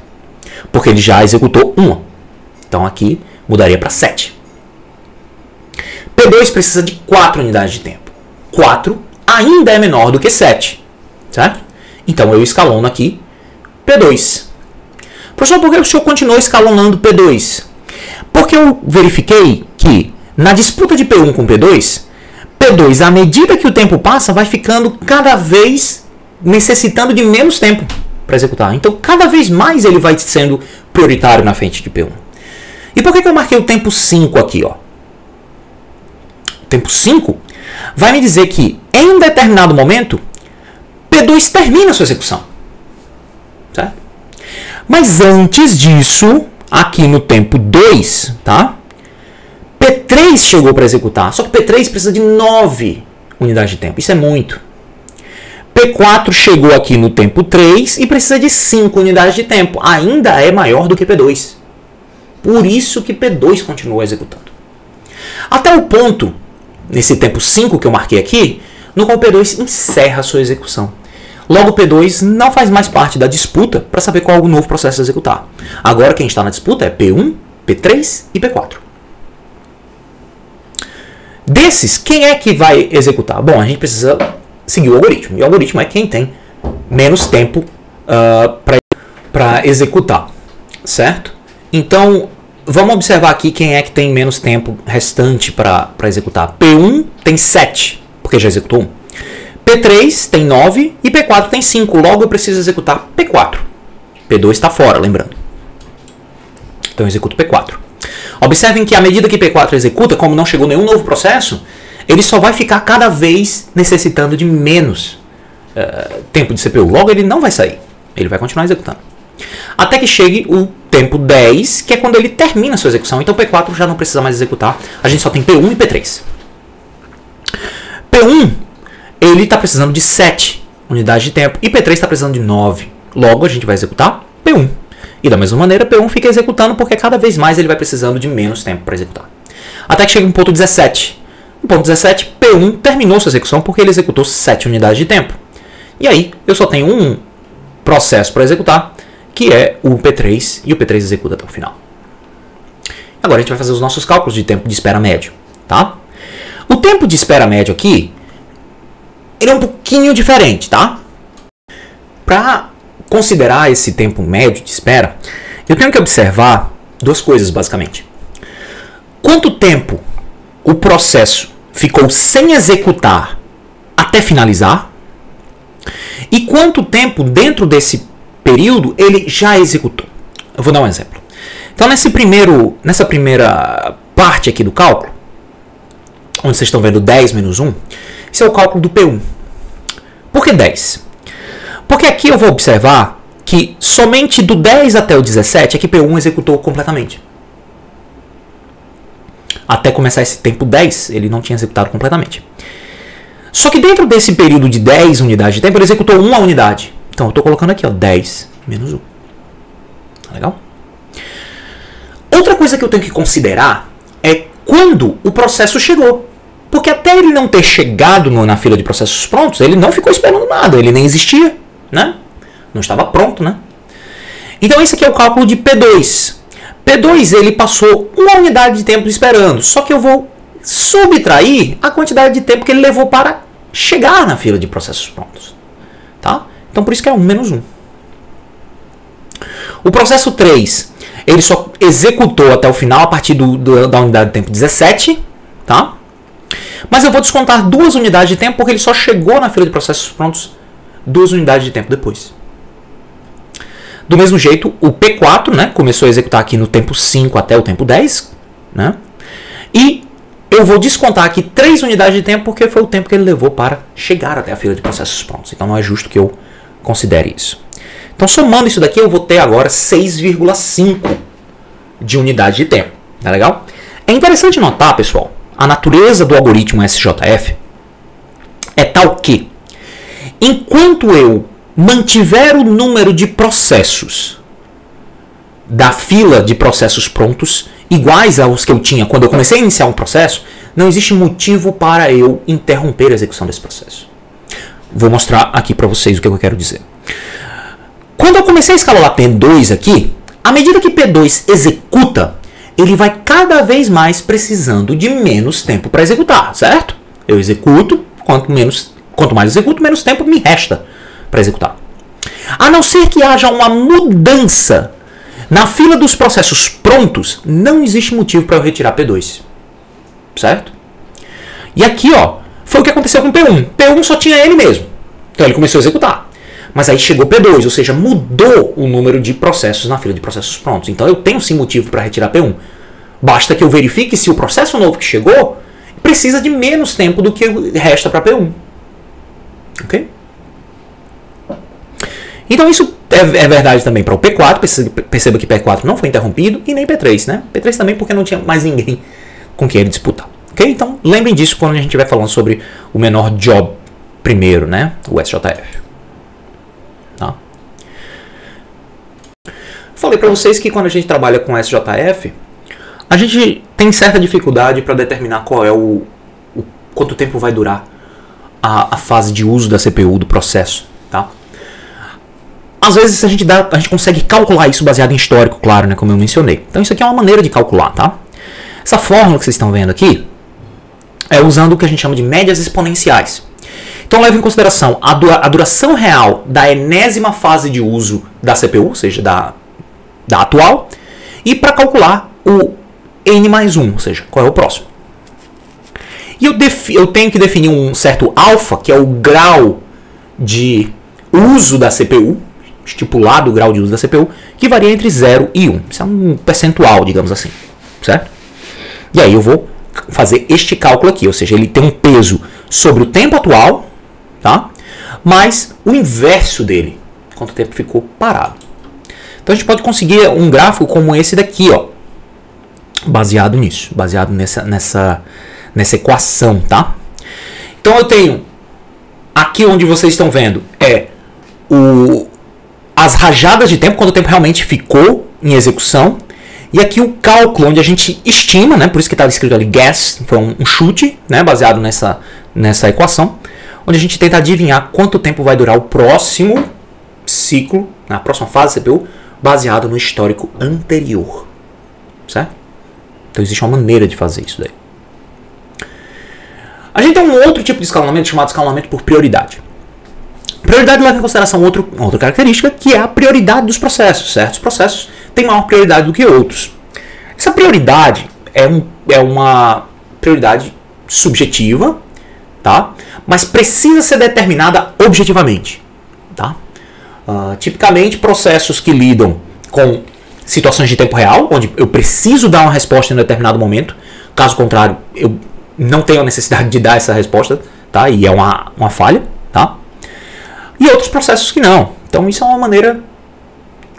porque ele já executou 1. Então aqui mudaria para 7. P2 precisa de 4 unidades de tempo. 4 ainda é menor do que 7, certo? Então eu escalono aqui P2. Professor, por que o senhor continuou escalonando P2? Porque eu verifiquei que na disputa de P1 com P2, P2, à medida que o tempo passa, vai ficando cada vez necessitando de menos tempo para executar. Então, cada vez mais ele vai sendo prioritário na frente de P1. E por que eu marquei o tempo 5 aqui? Ó? O tempo 5 vai me dizer que, em um determinado momento, P2 termina a sua execução. Certo? Mas antes disso, aqui no tempo 2, tá? P3 chegou para executar, só que P3 precisa de 9 unidades de tempo. Isso é muito. P4 chegou aqui no tempo 3 e precisa de 5 unidades de tempo. Ainda é maior do que P2. Por isso que P2 continua executando. Até o ponto, nesse tempo 5 que eu marquei aqui, no qual P2 encerra a sua execução. Logo, P2 não faz mais parte da disputa para saber qual é o novo processo a executar. Agora quem está na disputa é P1, P3 e P4. Desses, quem é que vai executar? Bom, a gente precisa seguir o algoritmo. E o algoritmo é quem tem menos tempo para executar. Certo? Então, vamos observar aqui quem é que tem menos tempo restante para executar. P1 tem 7, porque já executou 1. P3 tem 9 e P4 tem 5. Logo eu preciso executar P4. P2 está fora, lembrando. Então eu executo P4. Observem que à medida que P4 executa, como não chegou nenhum novo processo, ele só vai ficar cada vez necessitando de menos tempo de CPU. Logo ele não vai sair. Ele vai continuar executando. Até que chegue o tempo 10, que é quando ele termina a sua execução. Então P4 já não precisa mais executar. A gente só tem P1 e P3. P1, ele está precisando de 7 unidades de tempo. E P3 está precisando de 9. Logo a gente vai executar P1. E da mesma maneira, P1 fica executando porque cada vez mais ele vai precisando de menos tempo para executar. Até que chega no ponto 17. No ponto 17, P1 terminou sua execução porque ele executou 7 unidades de tempo. E aí, eu só tenho um processo para executar, que é o P3, e o P3 executa até o final. Agora a gente vai fazer os nossos cálculos de tempo de espera médio. Tá? O tempo de espera médio aqui, ele é um pouquinho diferente, tá? Para considerar esse tempo médio de espera, eu tenho que observar duas coisas, basicamente. Quanto tempo o processo ficou sem executar até finalizar? E quanto tempo dentro desse período ele já executou? Eu vou dar um exemplo. Então, nessa primeira parte aqui do cálculo, onde vocês estão vendo 10 menos 1, esse é o cálculo do P1. Por que 10? Porque aqui eu vou observar que somente do 10 até o 17 é que P1 executou completamente. Até começar esse tempo 10, ele não tinha executado completamente. Só que dentro desse período de 10 unidades de tempo, ele executou uma unidade. Então eu estou colocando aqui, ó, 10 menos 1. Tá legal? Outra coisa que eu tenho que considerar é quando o processo chegou. Porque até ele não ter chegado na fila de processos prontos, ele não ficou esperando nada, ele nem existia, né? Não estava pronto, né? Então esse aqui é o cálculo de P2. P2 ele passou uma unidade de tempo esperando, só que eu vou subtrair a quantidade de tempo que ele levou para chegar na fila de processos prontos. Tá? Então por isso que é 1 menos 1. O processo 3, ele só executou até o final a partir da unidade de tempo 17, tá? Mas eu vou descontar 2 unidades de tempo porque ele só chegou na fila de processos prontos 2 unidades de tempo depois. Do mesmo jeito, o P4, né, começou a executar aqui no tempo 5 até o tempo 10, né? E eu vou descontar aqui 3 unidades de tempo porque foi o tempo que ele levou para chegar até a fila de processos prontos. Então não é justo que eu considere isso. Então somando isso daqui eu vou ter agora 6,5 de unidade de tempo. Tá legal? É interessante notar, pessoal, a natureza do algoritmo SJF é tal que, enquanto eu mantiver o número de processos da fila de processos prontos iguais aos que eu tinha quando eu comecei a iniciar um processo, não existe motivo para eu interromper a execução desse processo. Vou mostrar aqui para vocês o que eu quero dizer. Quando eu comecei a escalar P2 aqui, à medida que P2 executa, ele vai cada vez mais precisando de menos tempo para executar, certo? Eu executo, quanto mais executo, menos tempo me resta para executar. A não ser que haja uma mudança na fila dos processos prontos, não existe motivo para eu retirar P2. Certo? E aqui, ó, foi o que aconteceu com P1. P1 só tinha ele mesmo. Então ele começou a executar. Mas aí chegou P2, ou seja, mudou o número de processos na fila de processos prontos. Então eu tenho sim motivo para retirar P1. Basta que eu verifique se o processo novo que chegou precisa de menos tempo do que resta para P1. Ok? Então isso é verdade também para o P4. Perceba que P4 não foi interrompido e nem P3, né? P3 também porque não tinha mais ninguém com quem ele disputar. Ok? Então lembrem disso quando a gente estiver falando sobre o menor job primeiro, né? O SJF. Tá? Falei para vocês que quando a gente trabalha com SJF, a gente tem certa dificuldade para determinar qual é quanto tempo vai durar a fase de uso da CPU do processo. Tá? Às vezes a gente consegue calcular isso baseado em histórico, claro, né, como eu mencionei. Então isso aqui é uma maneira de calcular. Tá? Essa fórmula que vocês estão vendo aqui é usando o que a gente chama de médias exponenciais. Então leve em consideração a duração real da enésima fase de uso da CPU, ou seja, da atual, e para calcular o n mais 1, ou seja, qual é o próximo. E eu tenho que definir um certo alfa, que é o grau de uso da CPU, estipulado o grau de uso da CPU, que varia entre 0 e 1. Isso é um percentual, digamos assim, certo? E aí eu vou fazer este cálculo aqui, ou seja, ele tem um peso sobre o tempo atual, tá? Mas o inverso dele, quanto tempo ficou parado. Então a gente pode conseguir um gráfico como esse daqui, ó, baseado nisso, baseado nessa equação, tá? Então eu tenho aqui onde vocês estão vendo as rajadas de tempo, quando o tempo realmente ficou em execução, e aqui o cálculo onde a gente estima, né? Por isso que está escrito ali guess, foi um chute, né? Baseado nessa equação, onde a gente tenta adivinhar quanto tempo vai durar o próximo ciclo, na próxima fase da CPU, baseado no histórico anterior. Certo? Então existe uma maneira de fazer isso daí. A gente tem um outro tipo de escalonamento chamado escalonamento por prioridade. Prioridade leva em consideração outra característica, que é a prioridade dos processos. Certos processos têm maior prioridade do que outros. Essa prioridade é uma prioridade subjetiva, tá? Mas precisa ser determinada objetivamente. Tá? Tipicamente, processos que lidam com situações de tempo real, onde eu preciso dar uma resposta em um determinado momento, caso contrário, eu não tenho a necessidade de dar essa resposta, tá? E é uma falha. Tá? E outros processos que não. Então isso é uma maneira...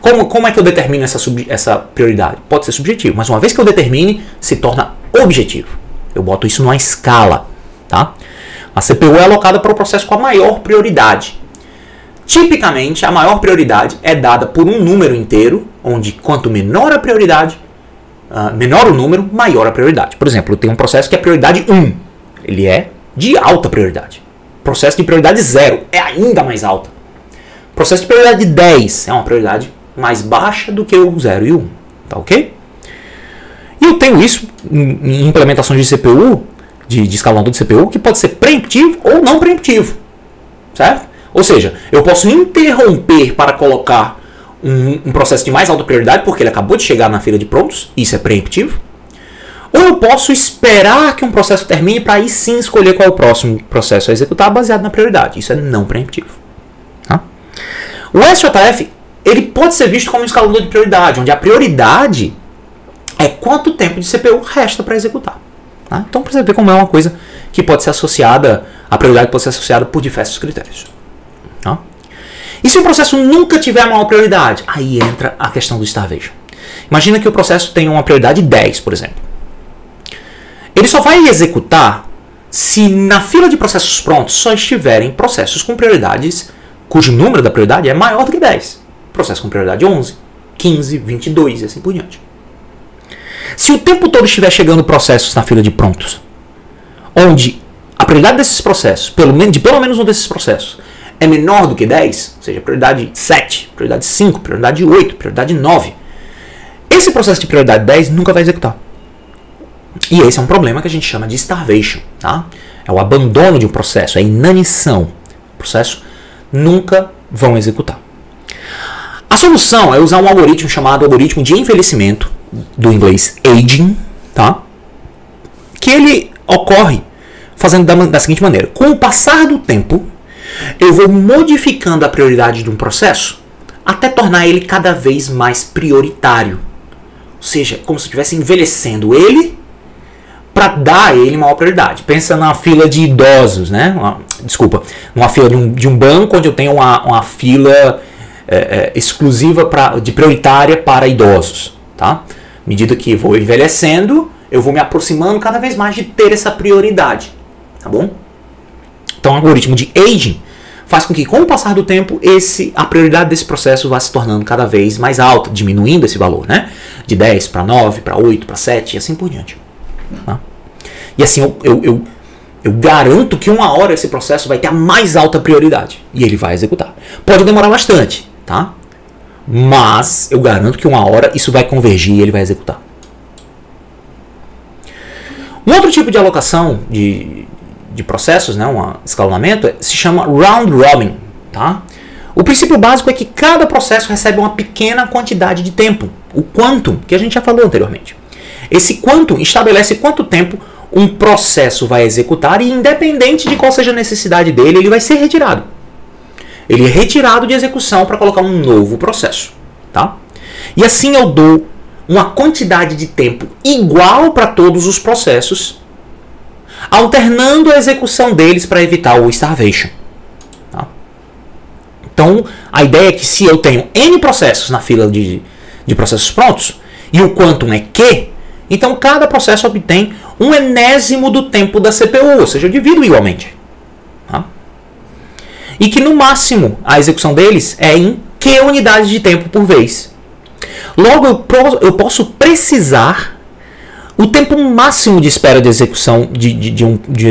Como é que eu determino essa prioridade? Pode ser subjetivo, mas uma vez que eu determine, se torna objetivo. Eu boto isso numa escala. Tá? A CPU é alocada para o processo com a maior prioridade. Tipicamente, a maior prioridade é dada por um número inteiro, onde quanto menor a prioridade, menor o número, maior a prioridade. Por exemplo, eu tenho um processo que é prioridade 1. ele é de alta prioridade. Processo de prioridade 0 é ainda mais alta. Processo de prioridade 10 é uma prioridade mais baixa do que o 0 e o 1. Tá ok? E eu tenho isso em implementações de CPU, de escalonador de CPU, que pode ser preemptivo ou não preemptivo. Certo? Ou seja, eu posso interromper para colocar um processo de mais alta prioridade, porque ele acabou de chegar na fila de prontos, isso é preemptivo. Ou eu posso esperar que um processo termine para aí sim escolher qual é o próximo processo a executar baseado na prioridade. Isso é não preemptivo. Tá? O SJF ele pode ser visto como um escalonador de prioridade, onde a prioridade é quanto tempo de CPU resta para executar. Tá? Então, para você ver como é uma coisa que pode ser associada, a prioridade pode ser associada por diversos critérios. Tá? E se o processo nunca tiver maior prioridade? Aí entra a questão do starvation. Imagina que o processo tem uma prioridade 10, por exemplo. Ele só vai executar se na fila de processos prontos só estiverem processos com prioridades cujo número da prioridade é maior do que 10. Processo com prioridade 11, 15, 22 e assim por diante. Se o tempo todo estiver chegando processos na fila de prontos, onde a prioridade desses processos, de pelo menos um desses processos, é menor do que 10, ou seja, prioridade 7, prioridade 5, prioridade 8, prioridade 9, esse processo de prioridade 10 nunca vai executar. E esse é um problema que a gente chama de starvation. Tá? É o abandono de um processo, é a inanição. O processo nunca vão executar. A solução é usar um algoritmo chamado algoritmo de envelhecimento, do inglês aging, tá? Que ele ocorre fazendo da seguinte maneira. Com o passar do tempo, eu vou modificando a prioridade de um processo até tornar ele cada vez mais prioritário. Ou seja, como se eu estivesse envelhecendo ele para dar a ele maior prioridade. Pensa na fila de idosos, né? Numa fila de um banco onde eu tenho uma fila exclusiva de prioritária para idosos. Tá? À medida que vou envelhecendo, eu vou me aproximando cada vez mais de ter essa prioridade. Tá bom? Então o algoritmo de aging faz com que, com o passar do tempo, a prioridade desse processo vá se tornando cada vez mais alta, diminuindo esse valor, né? De 10 para 9, para 8, para 7 e assim por diante. Tá? E assim eu garanto que uma hora esse processo vai ter a mais alta prioridade e ele vai executar. Pode demorar bastante, tá? Mas eu garanto que uma hora isso vai convergir e ele vai executar. Um outro tipo de alocação de processos, né, um escalonamento, se chama round robin. Tá? O princípio básico é que cada processo recebe uma pequena quantidade de tempo, o quantum, que a gente já falou anteriormente. Esse quantum estabelece quanto tempo um processo vai executar e, independente de qual seja a necessidade dele, ele vai ser retirado. Ele é retirado de execução para colocar um novo processo. Tá? E assim eu dou uma quantidade de tempo igual para todos os processos, alternando a execução deles para evitar o starvation. Tá? Então, a ideia é que se eu tenho N processos na fila de processos prontos, e o quantum é Q, então cada processo obtém um enésimo do tempo da CPU, ou seja, eu divido igualmente. Tá? E que no máximo a execução deles é em Q unidades de tempo por vez. Logo, eu posso precisar o tempo máximo de espera de execução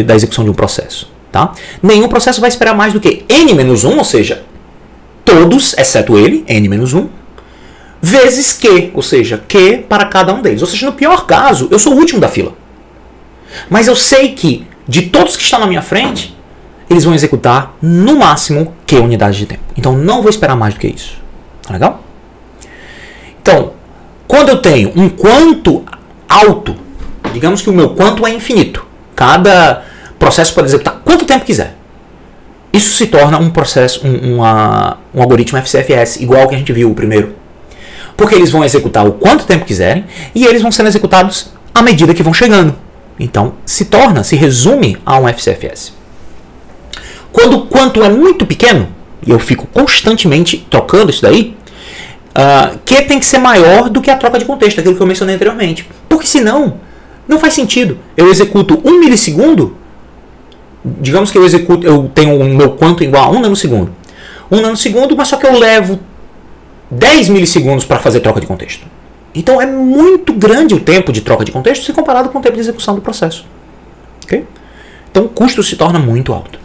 da execução de um processo. Tá? Nenhum processo vai esperar mais do que n-1, ou seja, todos, exceto ele, n-1, vezes Q, ou seja, Q para cada um deles. Ou seja, no pior caso, eu sou o último da fila. Mas eu sei que, de todos que estão na minha frente, eles vão executar, no máximo, Q unidades de tempo. Então, não vou esperar mais do que isso. Tá legal? Então, quando eu tenho um quanto alto, digamos que o meu quanto é infinito. Cada processo pode executar quanto tempo quiser. Isso se torna um processo, um algoritmo FCFS, igual ao que a gente viu o primeiro. Porque eles vão executar o quanto tempo quiserem e eles vão sendo executados à medida que vão chegando. Então, se resume a um FCFS. Quando o quanto é muito pequeno, e eu fico constantemente trocando isso daí, Q tem que ser maior do que a troca de contexto, aquilo que eu mencionei anteriormente. Porque senão, não faz sentido. Eu executo 1 milissegundo, digamos que eu tenho o meu quanto igual a 1 nanosegundo. 1 nanosegundo, mas só que eu levo 10 milissegundos para fazer troca de contexto. Então é muito grande o tempo de troca de contexto se comparado com o tempo de execução do processo. Okay? Então o custo se torna muito alto.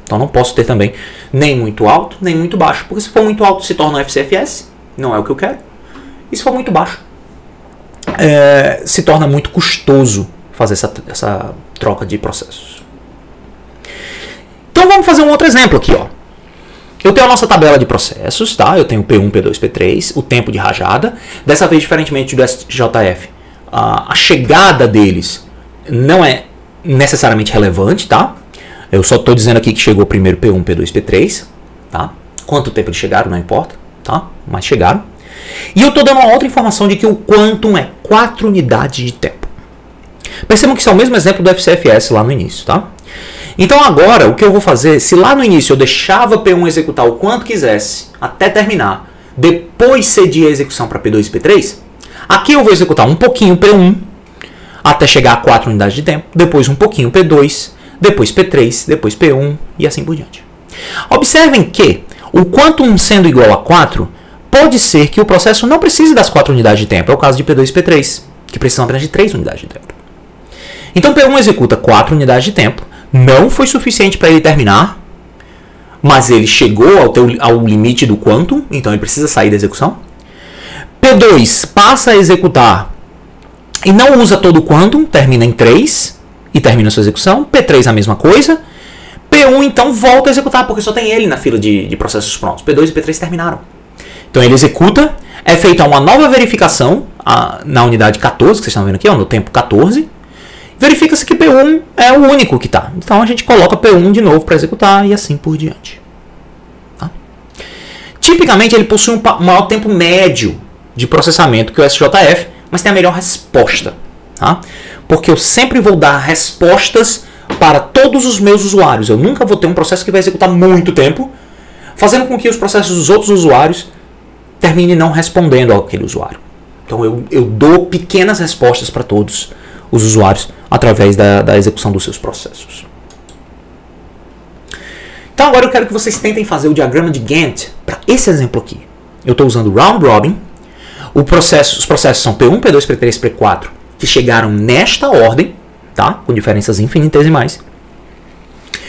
Então não posso ter também nem muito alto, nem muito baixo. Porque se for muito alto se torna um FCFS, não é o que eu quero. E se for muito baixo, se torna muito custoso fazer essa troca de processos. Então vamos fazer um outro exemplo aqui, ó. Eu tenho a nossa tabela de processos, tá? Eu tenho P1, P2, P3, o tempo de rajada. Dessa vez, diferentemente do SJF, a chegada deles não é necessariamente relevante, tá? Eu só estou dizendo aqui que chegou primeiro P1, P2, P3, tá? Quanto tempo eles chegaram, não importa, tá? Mas chegaram. E eu estou dando uma outra informação de que o quantum é 4 unidades de tempo. Percebam que isso é o mesmo exemplo do FCFS lá no início, tá? Então agora, o que eu vou fazer, se lá no início eu deixava P1 executar o quanto quisesse, até terminar, depois cedia a execução para P2 e P3, aqui eu vou executar um pouquinho P1, até chegar a 4 unidades de tempo, depois um pouquinho P2, depois P3, depois P1 e assim por diante. Observem que o quantum sendo igual a 4, pode ser que o processo não precise das 4 unidades de tempo, é o caso de P2 e P3, que precisam apenas de 3 unidades de tempo. Então P1 executa 4 unidades de tempo, não foi suficiente para ele terminar, mas ele chegou ao limite do quantum, então ele precisa sair da execução. P2 passa a executar e não usa todo o quantum, termina em 3 e termina a sua execução. P3 a mesma coisa. P1 então volta a executar, porque só tem ele na fila de processos prontos. P2 e P3 terminaram. Então ele executa, é feita uma nova verificação na unidade 14, que vocês estão vendo aqui, ó, no tempo 14. Verifica-se que P1 é o único que está. Então a gente coloca P1 de novo para executar e assim por diante. Tá? Tipicamente ele possui um maior tempo médio de processamento que o SJF, mas tem a melhor resposta. Tá? Porque eu sempre vou dar respostas para todos os meus usuários. Eu nunca vou ter um processo que vai executar muito tempo, fazendo com que os processos dos outros usuários terminem não respondendo àquele usuário. Então eu dou pequenas respostas para todos os usuários através da execução dos seus processos. Então agora eu quero que vocês tentem fazer o diagrama de Gantt para esse exemplo aqui. Eu estou usando Round Robin. Os processos são P1, P2, P3, P4, que chegaram nesta ordem, tá? Com diferenças infinitesimais.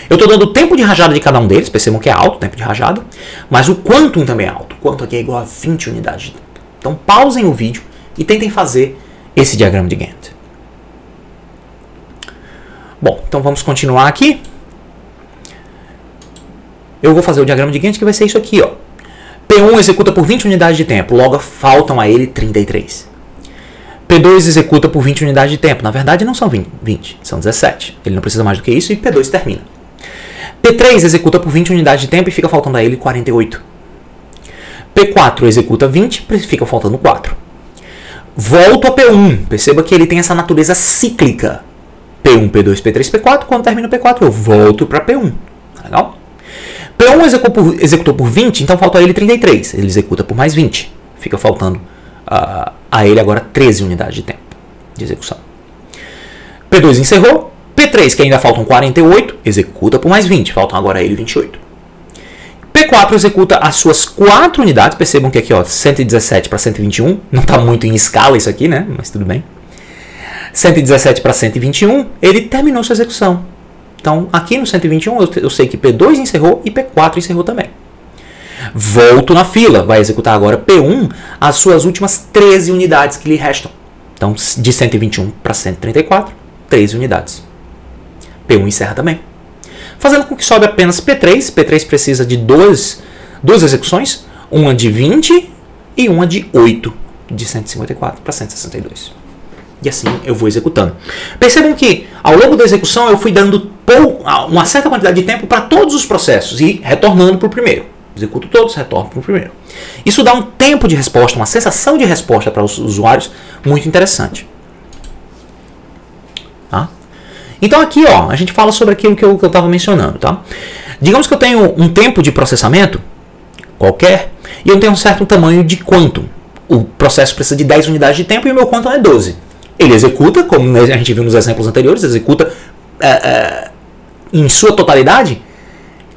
Eu estou dando o tempo de rajada de cada um deles, percebam que é alto o tempo de rajada, mas o quantum também é alto. O quantum aqui é igual a 20 unidades de tempo. Então pausem o vídeo e tentem fazer esse diagrama de Gantt. Bom, então vamos continuar aqui. Eu vou fazer o diagrama de Gantt que vai ser isso aqui, ó. P1 executa por 20 unidades de tempo, logo faltam a ele 33. P2 executa por 20 unidades de tempo, na verdade não são 20, são 17. Ele não precisa mais do que isso e P2 termina. P3 executa por 20 unidades de tempo e fica faltando a ele 48. P4 executa 20 e fica faltando 4. Volto a P1, perceba que ele tem essa natureza cíclica. P1, P2, P3, P4, quando termina o P4 eu volto para P1. Legal? P1 executou por 20, então falta a ele 33. Ele executa por mais 20. Fica faltando a ele agora 13 unidades de tempo de execução. P2 encerrou. P3, que ainda faltam 48, executa por mais 20. Faltam agora a ele 28. P4 executa as suas 4 unidades. Percebam que aqui, ó, 117 para 121. Não está muito em escala isso aqui, né? Mas tudo bem. 117 para 121, ele terminou sua execução. Então, aqui no 121, eu sei que P2 encerrou e P4 encerrou também. Volto na fila. Vai executar agora P1 as suas últimas 13 unidades que lhe restam. Então, de 121 para 134, 13 unidades. P1 encerra também. Fazendo com que sobe apenas P3. P3 precisa de duas execuções. Uma de 20 e uma de 8. De 154 para 162. E assim eu vou executando. Percebam que ao longo da execução eu fui dando uma certa quantidade de tempo para todos os processos e retornando para o primeiro. Executo todos, retorno para o primeiro. Isso dá um tempo de resposta, uma sensação de resposta para os usuários muito interessante. Tá? Então aqui, ó, a gente fala sobre aquilo que eu estava mencionando. Tá? Digamos que eu tenho um tempo de processamento qualquer e eu tenho um certo tamanho de quantum. O processo precisa de 10 unidades de tempo e o meu quantum é 12. Ele executa, como a gente viu nos exemplos anteriores, executa em sua totalidade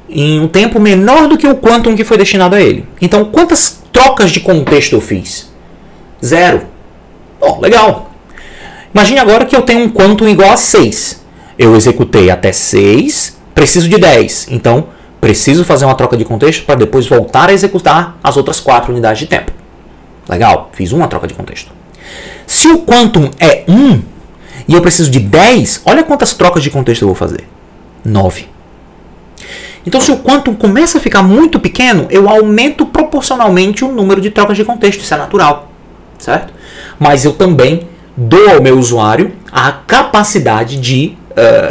em um tempo menor do que o quantum que foi destinado a ele. Então, quantas trocas de contexto eu fiz? 0. Bom, legal. Imagine agora que eu tenho um quantum igual a 6. Eu executei até 6, preciso de 10. Então, preciso fazer uma troca de contexto para depois voltar a executar as outras 4 unidades de tempo. Legal, fiz uma troca de contexto. Se o quantum é 1 e eu preciso de 10, olha quantas trocas de contexto eu vou fazer. 9. Então, se o quantum começa a ficar muito pequeno, eu aumento proporcionalmente o número de trocas de contexto. Isso é natural, certo? Mas eu também dou ao meu usuário a capacidade de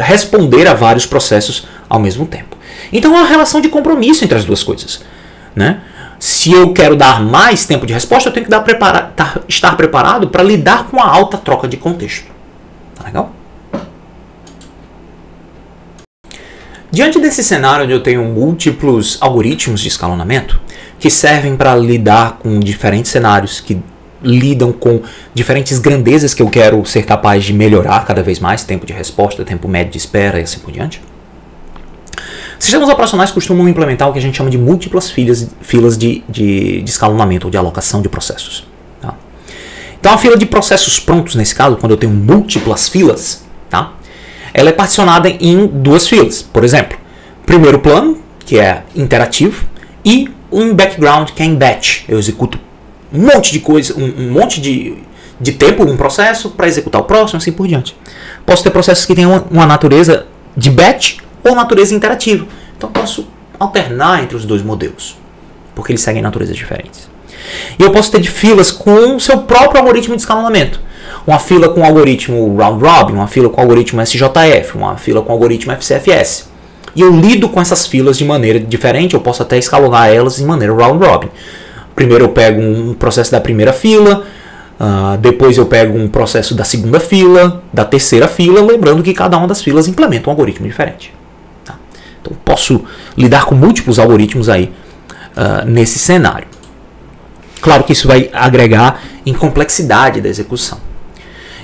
responder a vários processos ao mesmo tempo. Então, é uma relação de compromisso entre as duas coisas, né? Se eu quero dar mais tempo de resposta, eu tenho que estar preparado para lidar com a alta troca de contexto. Tá legal? Diante desse cenário onde eu tenho múltiplos algoritmos de escalonamento que servem para lidar com diferentes cenários, que lidam com diferentes grandezas que eu quero ser capaz de melhorar cada vez mais, tempo de resposta, tempo médio de espera e assim por diante, sistemas operacionais costumam implementar o que a gente chama de múltiplas filas de escalonamento ou de alocação de processos. Tá? Então a fila de processos prontos, nesse caso, quando eu tenho múltiplas filas, tá? Ela é particionada em 2 filas. Por exemplo, primeiro plano, que é interativo, e um background, que é em batch. Eu executo um monte de coisa, um monte de tempo, um processo, para executar o próximo, assim por diante. Posso ter processos que tenham uma natureza de batch ou natureza interativa. Então posso alternar entre os dois modelos, porque eles seguem naturezas diferentes. E eu posso ter de filas com o seu próprio algoritmo de escalonamento. Uma fila com o algoritmo round robin, uma fila com o algoritmo SJF, uma fila com o algoritmo FCFS. E eu lido com essas filas de maneira diferente, eu posso até escalonar elas de maneira round robin. Primeiro eu pego um processo da primeira fila, depois eu pego um processo da segunda fila, da terceira fila, lembrando que cada uma das filas implementa um algoritmo diferente. Tá? Então posso lidar com múltiplos algoritmos aí nesse cenário. Claro que isso vai agregar em complexidade da execução.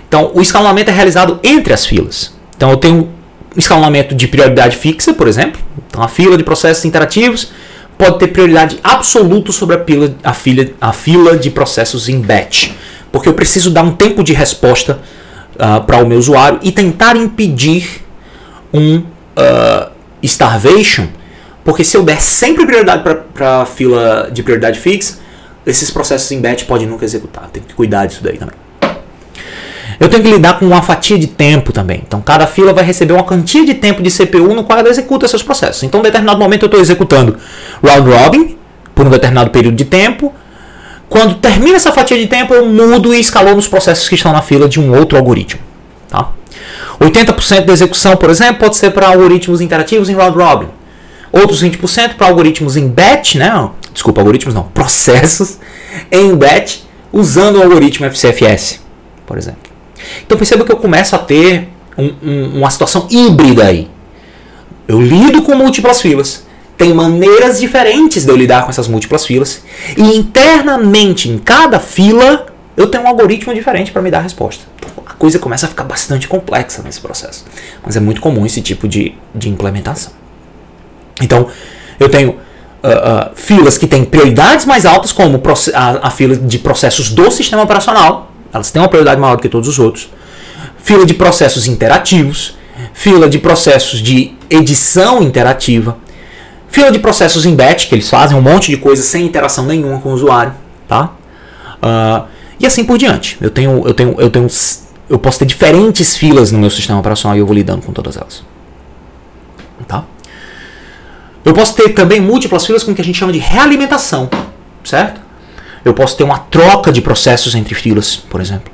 Então, o escalonamento é realizado entre as filas. Então, eu tenho um escalonamento de prioridade fixa, por exemplo. Então, a fila de processos interativos pode ter prioridade absoluta sobre a fila de processos em batch. Porque eu preciso dar um tempo de resposta para o meu usuário e tentar impedir um starvation. Porque se eu der sempre prioridade para a fila de prioridade fixa, esses processos em batch podem nunca executar. Tem que cuidar disso daí também. Eu tenho que lidar com uma fatia de tempo também. Então, cada fila vai receber uma quantia de tempo de CPU no qual ela executa seus processos. Então, em determinado momento, eu estou executando round robin por um determinado período de tempo. Quando termina essa fatia de tempo, eu mudo e escalono os processos que estão na fila de um outro algoritmo. Tá? 80% da execução, por exemplo, pode ser para algoritmos interativos em round robin. Outros 20% para algoritmos em batch, né? Desculpa, algoritmos não, processos em batch usando o algoritmo FCFS, por exemplo. Então perceba que eu começo a ter uma situação híbrida aí. Eu lido com múltiplas filas. Tem maneiras diferentes de eu lidar com essas múltiplas filas. E internamente, em cada fila, eu tenho um algoritmo diferente para me dar a resposta. Então a coisa começa a ficar bastante complexa nesse processo. Mas é muito comum esse tipo de implementação. Então, eu tenho filas que têm prioridades mais altas, como a fila de processos do sistema operacional. Elas têm uma prioridade maior do que todos os outros. Fila de processos interativos. Fila de processos de edição interativa. Fila de processos em batch, que eles fazem um monte de coisa sem interação nenhuma com o usuário. Tá? E assim por diante. Eu posso ter diferentes filas no meu sistema operacional e eu vou lidando com todas elas. Tá? Eu posso ter também múltiplas filas com o que a gente chama de realimentação. Certo? Eu posso ter uma troca de processos entre filas, por exemplo.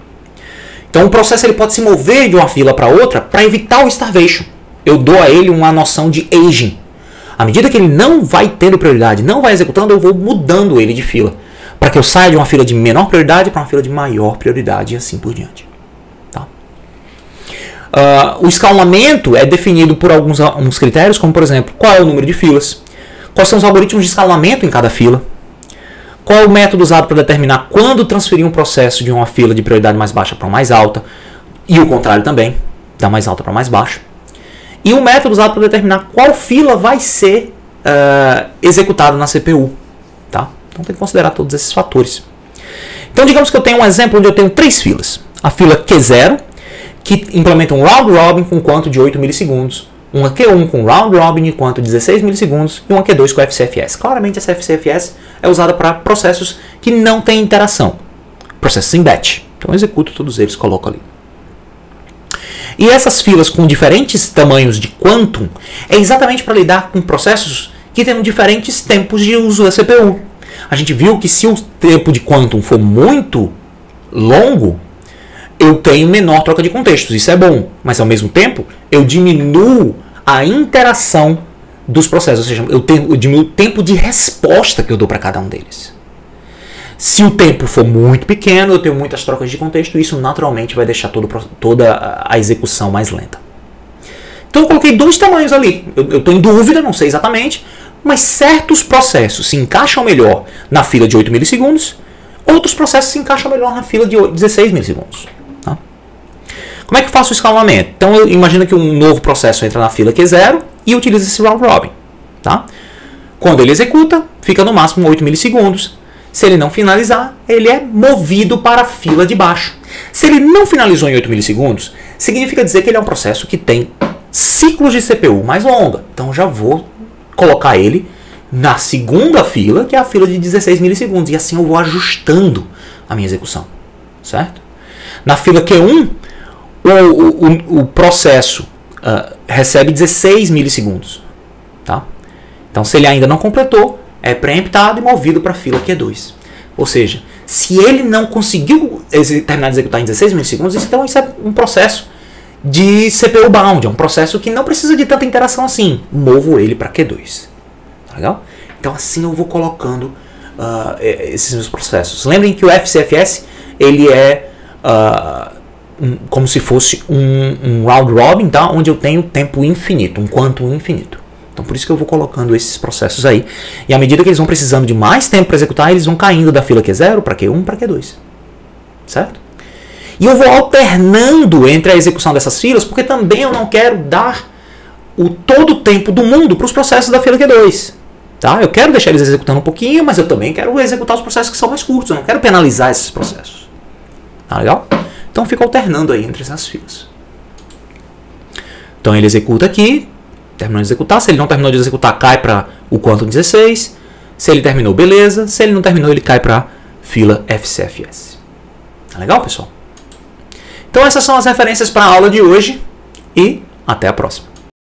Então o processo ele pode se mover de uma fila para outra para evitar o starvation. Eu dou a ele uma noção de aging. À medida que ele não vai tendo prioridade, não vai executando, eu vou mudando ele de fila. Para que eu saia de uma fila de menor prioridade para uma fila de maior prioridade e assim por diante. Tá? O escalonamento é definido por alguns critérios, como por exemplo, qual é o número de filas, quais são os algoritmos de escalonamento em cada fila, qual é o método usado para determinar quando transferir um processo de uma fila de prioridade mais baixa para uma mais alta, e o contrário também, da mais alta para mais baixa. E o método usado para determinar qual fila vai ser executada na CPU. Tá? Então tem que considerar todos esses fatores. Então digamos que eu tenho um exemplo onde eu tenho 3 filas. A fila Q0, que implementa um round robin com quanto de 8 milissegundos, uma Q1 com round robin de quanto 16 milissegundos e uma Q2 com FCFS. Claramente essa FCFS é usada para processos que não têm interação, processos em batch. Então eu executo todos eles, coloco ali. E essas filas com diferentes tamanhos de quantum é exatamente para lidar com processos que têm diferentes tempos de uso da CPU. A gente viu que se o tempo de quantum for muito longo, eu tenho menor troca de contextos. Isso é bom, mas ao mesmo tempo eu diminuo a interação dos processos, ou seja, eu diminuo o tempo de resposta que eu dou para cada um deles. Se o tempo for muito pequeno, eu tenho muitas trocas de contexto e isso naturalmente vai deixar toda a execução mais lenta. Então eu coloquei dois tamanhos ali. Eu estou em dúvida, não sei exatamente, mas certos processos se encaixam melhor na fila de 8 milissegundos, outros processos se encaixam melhor na fila de 16 milissegundos. Tá? Como é que eu faço o escalonamento? Então eu imagino que um novo processo entra na fila Q0 e utiliza esse round robin. Tá? Quando ele executa, fica no máximo 8 milissegundos. Se ele não finalizar, ele é movido para a fila de baixo. Se ele não finalizou em 8 milissegundos, significa dizer que ele é um processo que tem ciclos de CPU mais longa. Então já vou colocar ele na segunda fila, que é a fila de 16 milissegundos. E assim eu vou ajustando a minha execução. Certo? Na fila Q1, o processo recebe 16 milissegundos. Tá? Então se ele ainda não completou, é preemptado e movido para a fila Q2. Ou seja, se ele não conseguiu terminar de executar em 16 milissegundos, então isso é um processo de CPU bound, é um processo que não precisa de tanta interação assim. Movo ele para Q2. Tá legal? Então assim eu vou colocando esses meus processos. Lembrem que o FCFS ele é como se fosse um round robin, tá? Onde eu tenho tempo infinito, um quantum infinito. Então por isso que eu vou colocando esses processos aí. E à medida que eles vão precisando de mais tempo para executar, eles vão caindo da fila Q0 para Q1 para Q2. Certo? E eu vou alternando entre a execução dessas filas, porque também eu não quero dar todo o tempo do mundo para os processos da fila Q2. Tá? Eu quero deixar eles executando um pouquinho, mas eu também quero executar os processos que são mais curtos. Eu não quero penalizar esses processos. Tá legal? Então fica alternando aí entre essas filas. Então ele executa aqui, terminou de executar. Se ele não terminou de executar, cai para o quantum 16. Se ele terminou, beleza. Se ele não terminou, ele cai para a fila FCFS. Tá legal, pessoal? Então essas são as referências para a aula de hoje e até a próxima.